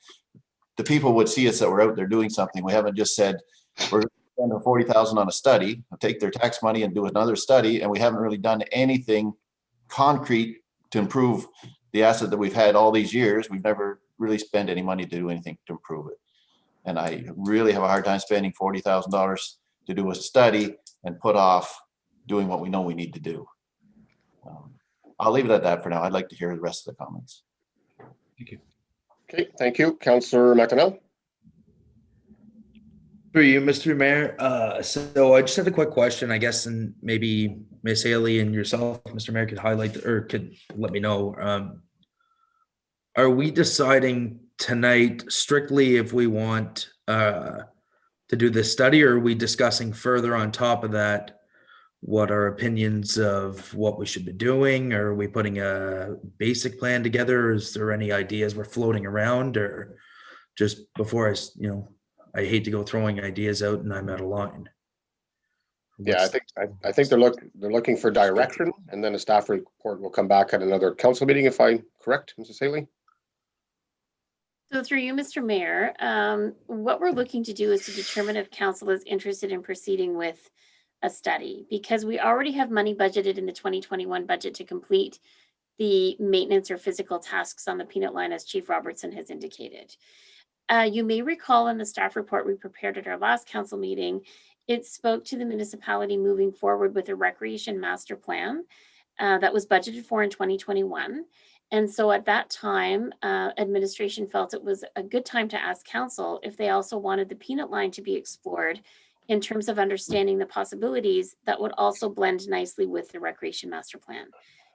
the people would see us that we're out there doing something. We haven't just said we're spending 40,000 on a study, take their tax money and do another study, and we haven't really done anything concrete to improve the asset that we've had all these years. We've never really spent any money to do anything to improve it. And I really have a hard time spending $40,000 to do a study and put off doing what we know we need to do. I'll leave it at that for now. I'd like to hear the rest of the comments. Thank you. Okay, thank you. Councillor McDonnell. For you, Mr. Mayor. So I just have a quick question, I guess, and maybe Ms. Haley and yourself, Mr. Mayor, could highlight or could let me know. Are we deciding tonight strictly if we want to do this study, or are we discussing further on top of that what our opinions of what we should be doing? Or are we putting a basic plan together? Is there any ideas we're floating around? Or just before I hate to go throwing ideas out and I'm out of line. Yeah, I think they're looking for direction, and then a staff report will come back at another council meeting, if I'm correct, Mrs. Haley? So through you, Mr. Mayor, what we're looking to do is to determine if council is interested in proceeding with a study, because we already have money budgeted in the 2021 budget to complete the maintenance or physical tasks on the peanut line, as Chief Robertson has indicated. You may recall in the staff report we prepared at our last council meeting, it spoke to the municipality moving forward with a recreation master plan that was budgeted for in 2021. And so at that time, administration felt it was a good time to ask council if they also wanted the peanut line to be explored in terms of understanding the possibilities that would also blend nicely with the recreation master plan.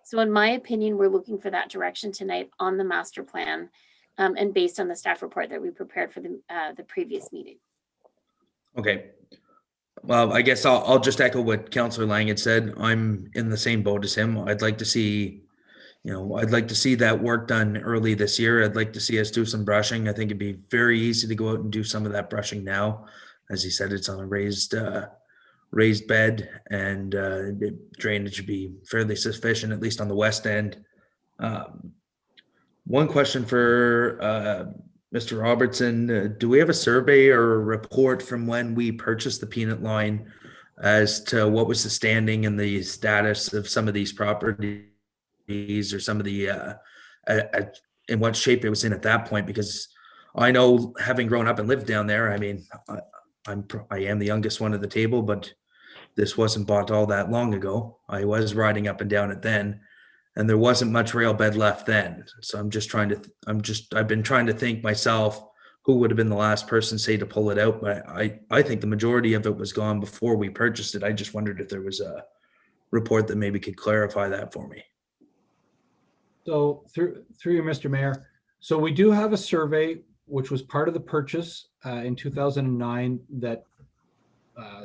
So in my opinion, we're looking for that direction tonight on the master plan, and based on the staff report that we prepared for the previous meeting. Okay. Well, I guess I'll just echo what Councillor Lang had said. I'm in the same boat as him. I'd like to see, I'd like to see that work done early this year. I'd like to see us do some brushing. I think it'd be very easy to go out and do some of that brushing now. As he said, it's on a raised bed, and drainage should be fairly sufficient, at least on the west end. One question for Mr. Robertson. Do we have a survey or a report from when we purchased the peanut line as to what was the standing and the status of some of these properties, or some of the in what shape it was in at that point? Because I know, having grown up and lived down there, I mean, I am the youngest one at the table, but this wasn't bought all that long ago. I was riding up and down it then, and there wasn't much rail bed left then. So I've been trying to think myself, who would have been the last person, say, to pull it out. But I think the majority of it was gone before we purchased it. I just wondered if there was a report that maybe could clarify that for me. So through you, Mr. Mayor. So we do have a survey, which was part of the purchase in 2009, that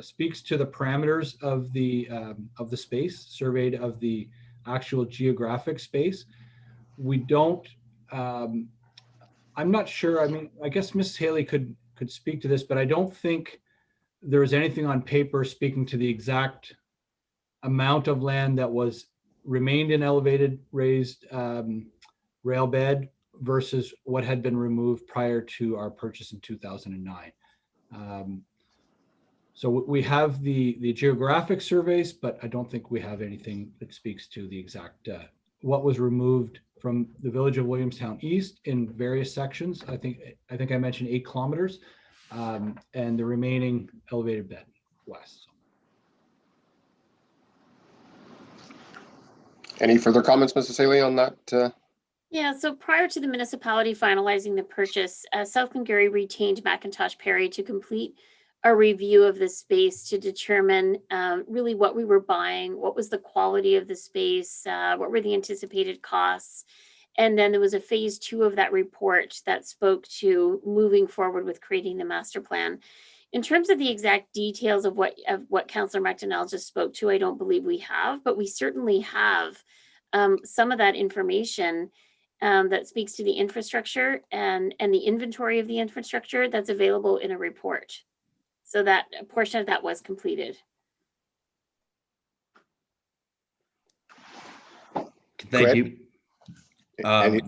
speaks to the parameters of the space, surveyed of the actual geographic space. We don't, I'm not sure. I mean, I guess Ms. Haley could speak to this, but I don't think there was anything on paper speaking to the exact amount of land that remained in elevated raised rail bed versus what had been removed prior to our purchase in 2009. So we have the geographic surveys, but I don't think we have anything that speaks to the exact what was removed from the village of Williamstown East in various sections. I think I mentioned 8 kilometers, and the remaining elevated bed west. Any further comments, Mrs. Haley, on that? Yeah, so prior to the municipality finalizing the purchase, South Glengarry retained McIntosh Perry to complete a review of the space to determine really what we were buying, what was the quality of the space, what were the anticipated costs. And then there was a phase 2 of that report that spoke to moving forward with creating the master plan. In terms of the exact details of what Councillor McDonnell just spoke to, I don't believe we have, but we certainly have some of that information that speaks to the infrastructure and the inventory of the infrastructure that's available in a report. So that a portion of that was completed. Thank you. Yep.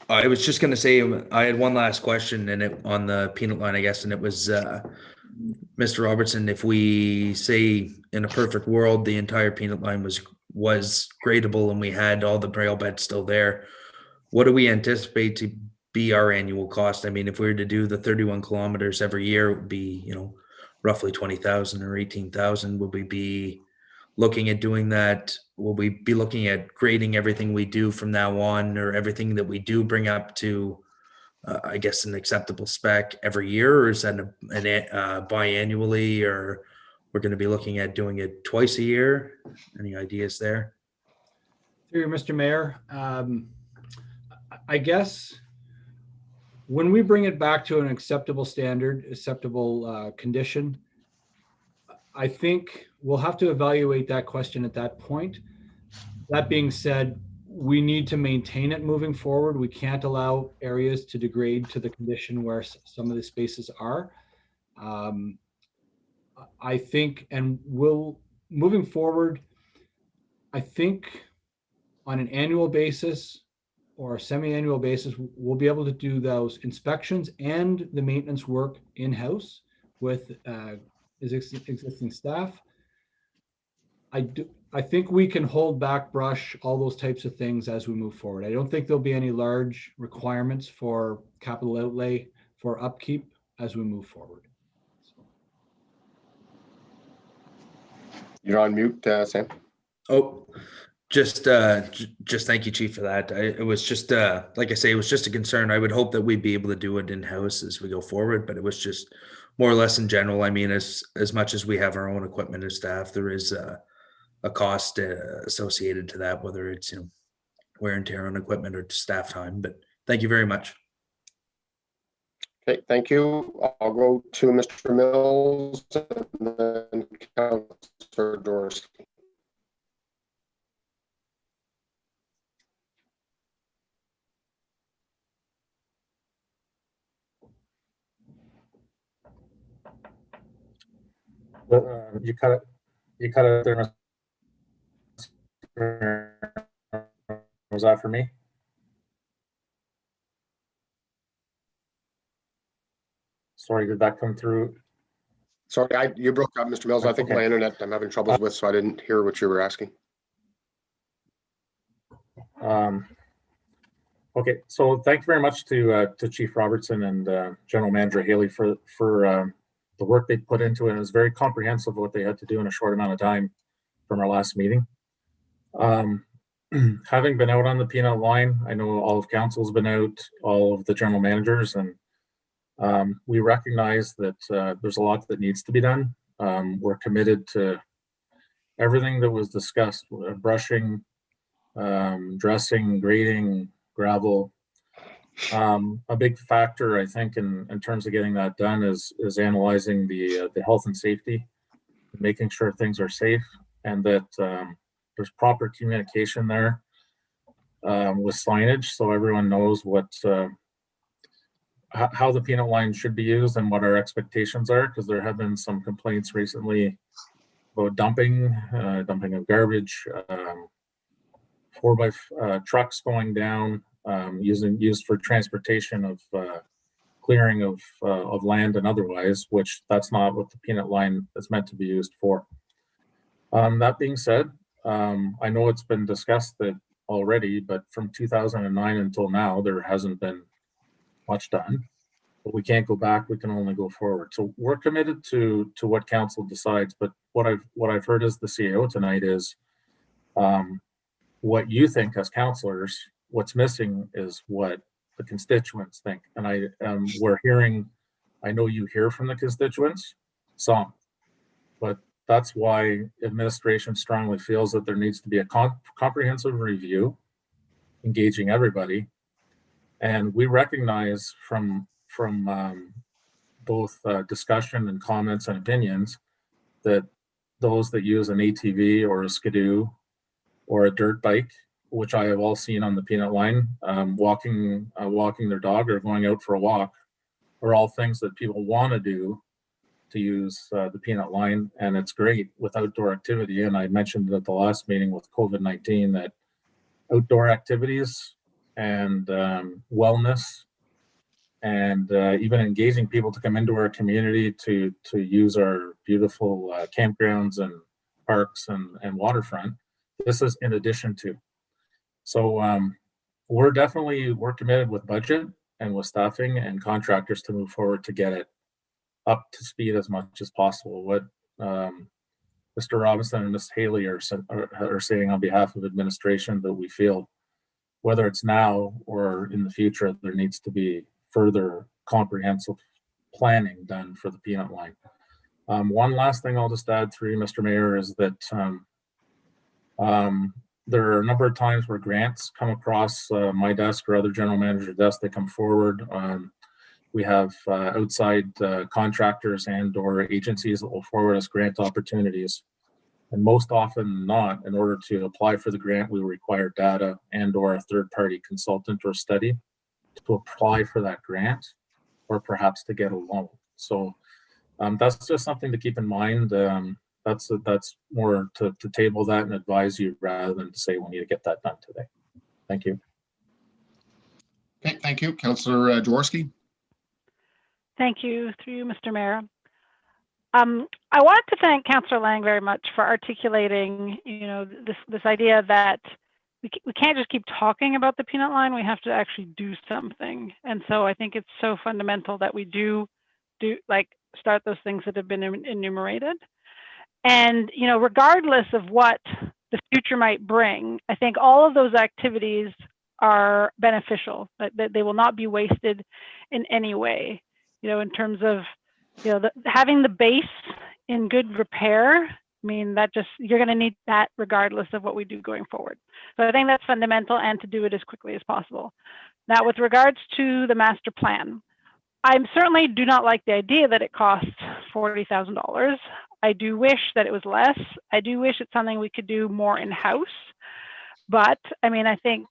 I was just going to say, I had one last question, and on the peanut line, I guess, and it was Mr. Robertson. If we say in a perfect world, the entire peanut line was gradable and we had all the rail beds still there, what do we anticipate to be our annual cost? I mean, if we were to do the 31 kilometers every year, it would be, roughly 20,000 or 18,000. Would we be looking at doing that? Will we be looking at grading everything we do from now on, or everything that we do bring up to, I guess, an acceptable spec every year? Or is that biannually, or we're going to be looking at doing it twice a year? Any ideas there? Through you, Mr. Mayor. I guess when we bring it back to an acceptable standard, acceptable condition, I think we'll have to evaluate that question at that point. That being said, we need to maintain it moving forward. We can't allow areas to degrade to the condition where some of the spaces are. I think, and moving forward, I think on an annual basis or a semi-annual basis, we'll be able to do those inspections and the maintenance work in-house with existing staff. I think we can hold back brush, all those types of things as we move forward. I don't think there'll be any large requirements for capital outlay for upkeep as we move forward. You're on mute, Sam. Oh, just thank you, Chief, for that. It was just, like I say, it was just a concern. I would hope that we'd be able to do it in-house as we go forward, but it was just more or less in general. I mean, as much as we have our own equipment and staff, there is a cost associated to that, whether it's wear and tear on equipment or staff time. But thank you very much. Okay, thank you. I'll go to Mr. Mills and then Councillor Jaworski. You cut it there. Was that for me? Sorry, did that come through? Sorry, you broke up, Mr. Mills. I think Okay. my internet I'm having troubles with, so I didn't hear what you were asking. Okay, so thank you very much to Chief Robertson and General Manager Haley for the work they put into it. It was very comprehensive what they had to do in a short amount of time from our last meeting. Having been out on the peanut line, I know all of council's been out, all of the general managers, and we recognize that there's a lot that needs to be done. We're committed to everything that was discussed, brushing, dressing, grading, gravel. A big factor, I think, in terms of getting that done is analyzing the health and safety, making sure things are safe, and that there's proper communication there with signage, so everyone knows what how the peanut line should be used and what our expectations are, because there have been some complaints recently about dumping of garbage, 4x trucks going down, used for transportation of clearing of land and otherwise, which that's not what the peanut line is meant to be used for. That being said, I know it's been discussed that already, but from 2009 until now, there hasn't been much done. But we can't go back, we can only go forward. So we're committed to what council decides, but what I've heard as the CEO tonight is what you think as councillors, what's missing is what the constituents think. And we're hearing, I know you hear from the constituents, some, but that's why administration strongly feels that there needs to be a comprehensive review, engaging everybody. And we recognize from both discussion and comments and opinions that those that use an ATV or a skidoo or a dirt bike, which I have all seen on the peanut line, walking their dog or going out for a walk, are all things that people want to do to use the peanut line, and it's great with outdoor activity. And I mentioned at the last meeting with COVID-19 that outdoor activities and wellness and even engaging people to come into our community to use our beautiful campgrounds and parks and waterfront. This is in addition to. So we're committed with budget and with staffing and contractors to move forward to get it up to speed as much as possible. What Mr. Robinson and Ms. Haley are saying on behalf of administration, that we feel whether it's now or in the future, there needs to be further comprehensive planning done for the peanut line. One last thing I'll just add through you, Mr. Mayor, is that there are a number of times where grants come across my desk or other general manager desk. They come forward. We have outside contractors and or agencies that will forward us grant opportunities. And most often than not, in order to apply for the grant, we require data and or a third-party consultant or study to apply for that grant, or perhaps to get a loan. So that's just something to keep in mind. That's more to table that and advise you rather than to say we need to get that done today. Thank you. Okay, thank you. Councillor Jaworski. Thank you, through you, Mr. Mayor. I wanted to thank Councillor Lang very much for articulating, this idea that we can't just keep talking about the peanut line. We have to actually do something. And so I think it's so fundamental that we do start those things that have been enumerated. And regardless of what the future might bring, I think all of those activities are beneficial. That they will not be wasted in any way. In terms of having the base in good repair, I mean, you're going to need that regardless of what we do going forward. So I think that's fundamental, and to do it as quickly as possible. Now, with regards to the master plan, I certainly do not like the idea that it costs $40,000. I do wish that it was less. I do wish it's something we could do more in-house. But I mean, I think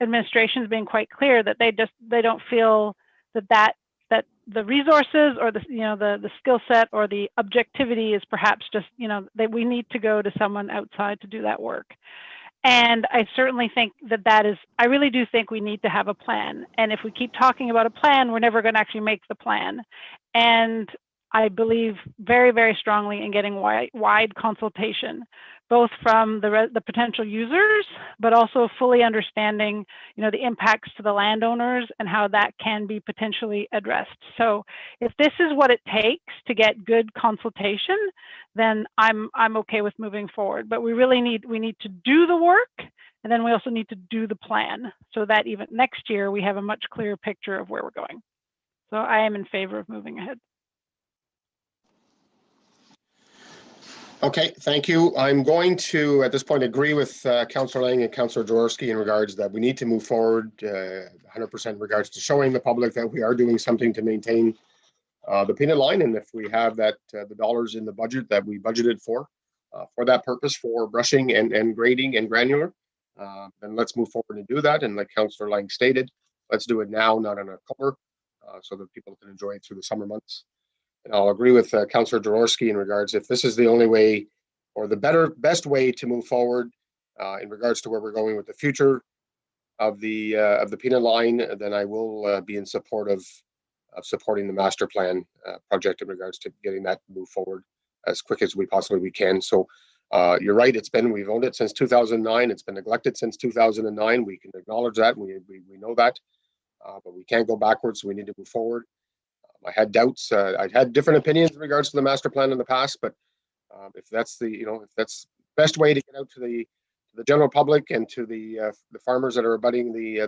administration's being quite clear that they don't feel that the resources or the skill set or the objectivity is perhaps just, that we need to go to someone outside to do that work. And I certainly think I really do think we need to have a plan. And if we keep talking about a plan, we're never going to actually make the plan. And I believe very, very strongly in getting wide consultation, both from the potential users, but also fully understanding, the impacts to the landowners and how that can be potentially addressed. So if this is what it takes to get good consultation, then I'm okay with moving forward. But we need to do the work, and then we also need to do the plan so that even next year we have a much clearer picture of where we're going. So I am in favor of moving ahead. Okay, thank you. I'm going to, at this point, agree with Councillor Lang and Councillor Jaworski in regards that we need to move forward 100% in regards to showing the public that we are doing something to maintain the peanut line. And if we have that, the dollars in the budget that we budgeted for that purpose, for brushing and grading and granular, then let's move forward and do that. And like Councillor Lang stated, let's do it now, not in October, so that people can enjoy it through the summer months. And I'll agree with Councillor Jaworski in regards, if this is the only way or the best way to move forward in regards to where we're going with the future of the peanut line, then I will be in support of supporting the master plan project in regards to getting that moved forward as quick as we possibly can. So you're right, we've owned it since 2009. It's been neglected since 2009. We can acknowledge that. We know that, but we can't go backwards. So we need to move forward. I had doubts. I'd had different opinions in regards to the master plan in the past, but if that's if that's the best way to get out to the general public and to the farmers that are abutting the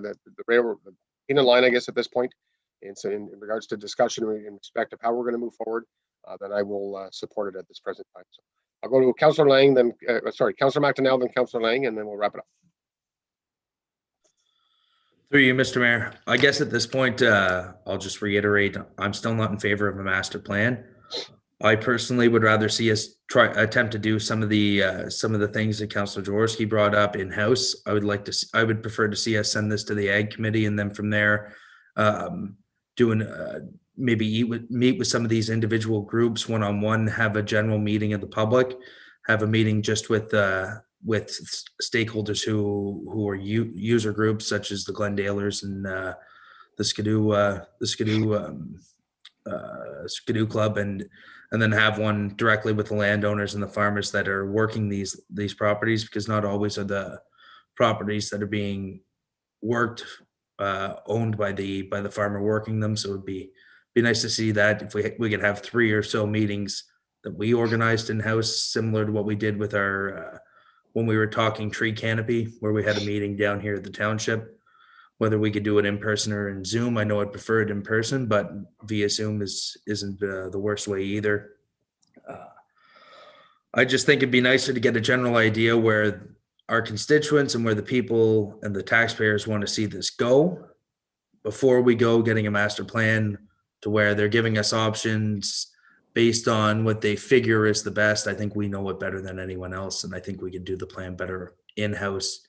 railroad, the peanut line, I guess at this point, and so in regards to discussion in respect of how we're going to move forward, then I will support it at this present time. So I'll go to Councillor Lang, then Councillor McDonell, then Councillor Lang, and then we'll wrap it up. Through you, Mr. Mayor. I guess at this point, I'll just reiterate, I'm still not in favor of a master plan. I personally would rather see us attempt to do some of the things that Councillor Jaworski brought up in-house. I would prefer to see us send this to the Ag Committee, and then from there, maybe meet with some of these individual groups one-on-one, have a general meeting of the public, have a meeting just with stakeholders who are user groups such as the Glendalers and the Skidoo Club, and then have one directly with the landowners and the farmers that are working these properties, because not always are the properties that are being worked owned by the farmer working them. So it'd be nice to see that if we could have 3 or so meetings that we organized in-house, similar to what we did with our when we were talking tree canopy, where we had a meeting down here at the township. Whether we could do it in person or in Zoom, I know I'd prefer it in person, but via Zoom isn't the worst way either. I just think it'd be nicer to get a general idea where our constituents and where the people and the taxpayers want to see this go before we go getting a master plan to where they're giving us options based on what they figure is the best. I think we know it better than anyone else, and I think we could do the plan better in-house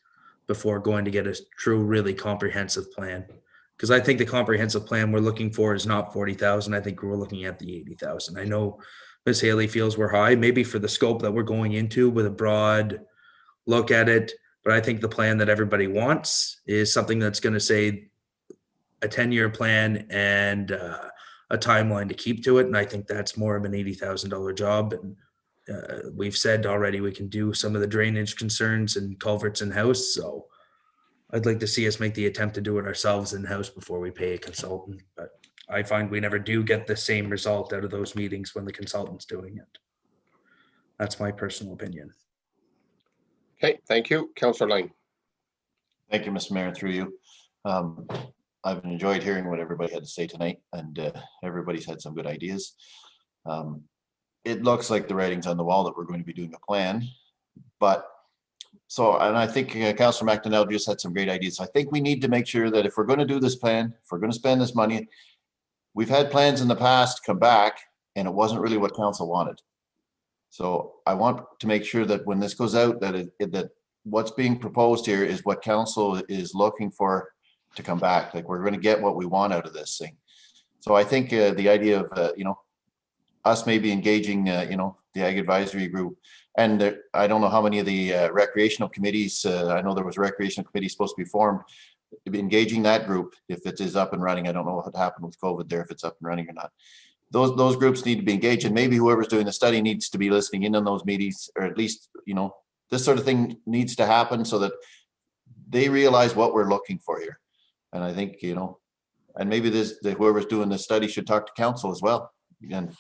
before going to get a true, really comprehensive plan. Because I think the comprehensive plan we're looking for is not 40,000. I think we're looking at the 80,000. I know Ms. Haley feels we're high, maybe for the scope that we're going into with a broad look at it. But I think the plan that everybody wants is something that's going to say a 10-year plan and a timeline to keep to it. And I think that's more of an $80,000 job. And we've said already we can do some of the drainage concerns and culverts in-house. So I'd like to see us make the attempt to do it ourselves in-house before we pay a consultant. But I find we never do get the same result out of those meetings when the consultant's doing it. That's my personal opinion. Okay, thank you. Councillor Lang. Thank you, Mr. Mayor, through you. I've enjoyed hearing what everybody had to say tonight, and everybody's had some good ideas. It looks like the writing's on the wall that we're going to be doing a plan, and I think Councillor McDonell just had some great ideas. I think we need to make sure that if we're going to do this plan, if we're going to spend this money, we've had plans in the past come back and it wasn't really what council wanted. So I want to make sure that when this goes out, that what's being proposed here is what council is looking for to come back. Like, we're going to get what we want out of this thing. So I think the idea of, us maybe engaging, the Ag Advisory Group, and I don't know how many of the recreational committees, I know there was a recreational committee supposed to be formed, engaging that group if it is up and running. I don't know what happened with COVID there, if it's up and running or not. Those groups need to be engaged, and maybe whoever's doing the study needs to be listening in on those meetings, or at least, this sort of thing needs to happen so that they realize what we're looking for here. And I think, and maybe whoever's doing this study should talk to council as well, and,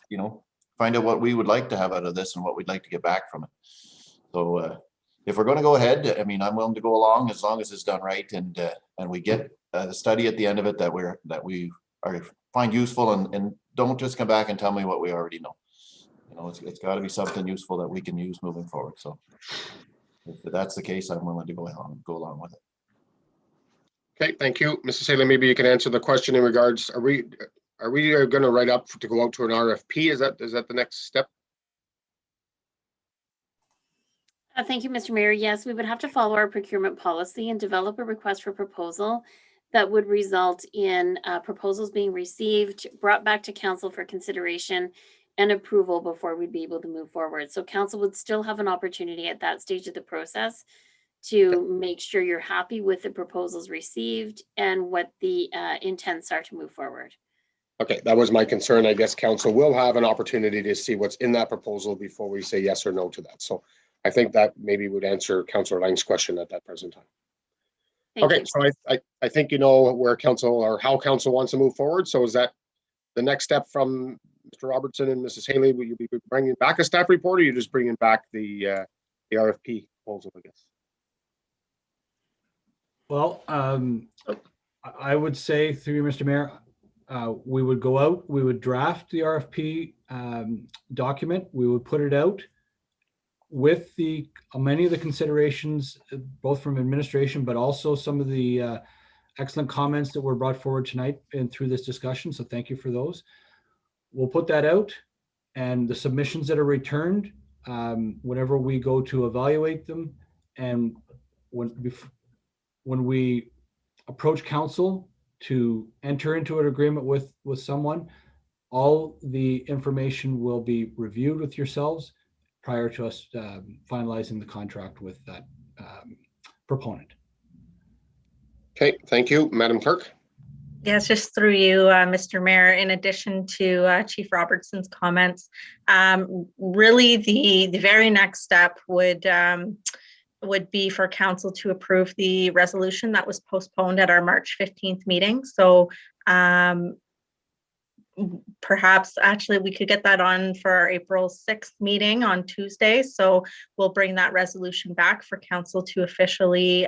find out what we would like to have out of this and what we'd like to get back from it. So if we're going to go ahead, I mean, I'm willing to go along as long as it's done right, and we get a study at the end of it that we find useful, and don't just come back and tell me what we already know. It's got to be something useful that we can use moving forward. So if that's the case, I'm willing to go along with it. Okay, thank you. Mrs. Haley, maybe you can answer the question in regards, are we going to write up to go out to an RFP? Is that the next step? Thank you, Mr. Mayor. Yes, we would have to follow our procurement policy and develop a request for proposal that would result in proposals being received, brought back to council for consideration and approval before we'd be able to move forward. So council would still have an opportunity at that stage of the process to make sure you're happy with the proposals received and what the intents are to move forward. Okay, that was my concern. I guess council will have an opportunity to see what's in that proposal before we say yes or no to that. So I think that maybe would answer Councillor Lang's question at that present time. Thank Okay, you. so I think you know where council, or how council wants to move forward. So is that the next step from Mr. Robertson and Mrs. Haley? Will you be bringing back a staff report, or are you just bringing back the RFP proposal, I guess? Well, I would say through you, Mr. Mayor, we would go out, we would draft the RFP document, we would put it out with many of the considerations, both from administration, but also some of the excellent comments that were brought forward tonight and through this discussion. So thank you for those. We'll put that out, and the submissions that are returned, whenever we go to evaluate them, and when we approach council to enter into an agreement with someone, all the information will be reviewed with yourselves prior to us finalizing the contract with that proponent. Okay, thank you, Madam Clerk. Yes, just through you, Mr. Mayor, in addition to Chief Robertson's comments, really the very next step would be for council to approve the resolution that was postponed at our March 15th meeting. So perhaps actually we could get that on for our April 6th meeting on Tuesday. So we'll bring that resolution back for council to officially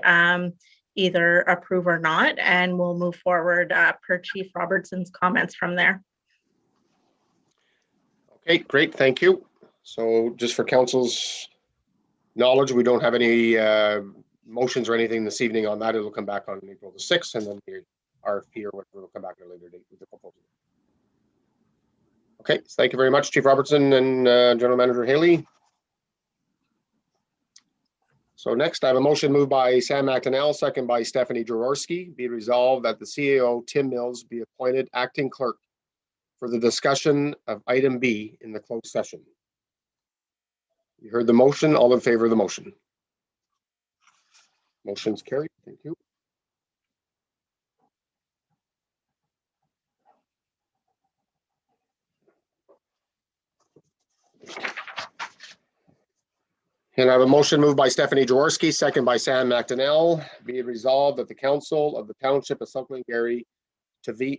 either approve or not, and we'll move forward per Chief Robertson's comments from there. Okay, great, thank you. So just for council's knowledge, we don't have any motions or anything this evening on that. It'll come back on April the 6th, and then the RFP or whatever will come back at a later date with the proposal. Okay, so thank you very much, Chief Robertson and General Manager Haley. So next, I have a motion moved by Sam McDonnell, second by Stephanie Jaworski. Be resolved that the CAO, Tim Mills, be appointed acting clerk for the discussion of item B in the closed session. You heard the motion. All in favor of the motion? Motion's carried. Thank you. And I have a motion moved by Stephanie Jaworski, second by Sam McDonnell. Be it resolved that the council of the Township of South Glengarry to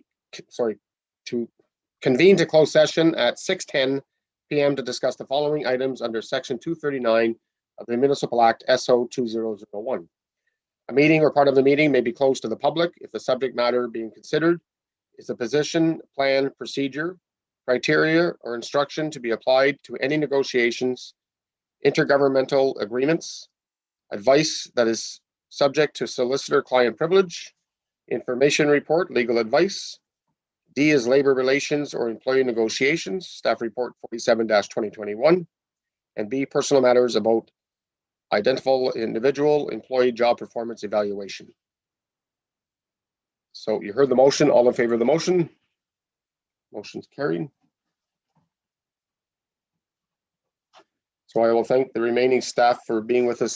convene to close session at 6:10 p.m. to discuss the following items under Section 239 of the Municipal Act SO 2001. A meeting or part of the meeting may be closed to the public if the subject matter being considered is a position, plan, procedure, criteria, or instruction to be applied to any negotiations, intergovernmental agreements, advice that is subject to solicitor-client privilege, information report, legal advice, D is labor relations or employee negotiations, staff report 47-2021. And B, personal matters about identifiable individual employee job performance evaluation. So you heard the motion. All in favor of the motion? Motion's carried. So I will thank the remaining staff for being with us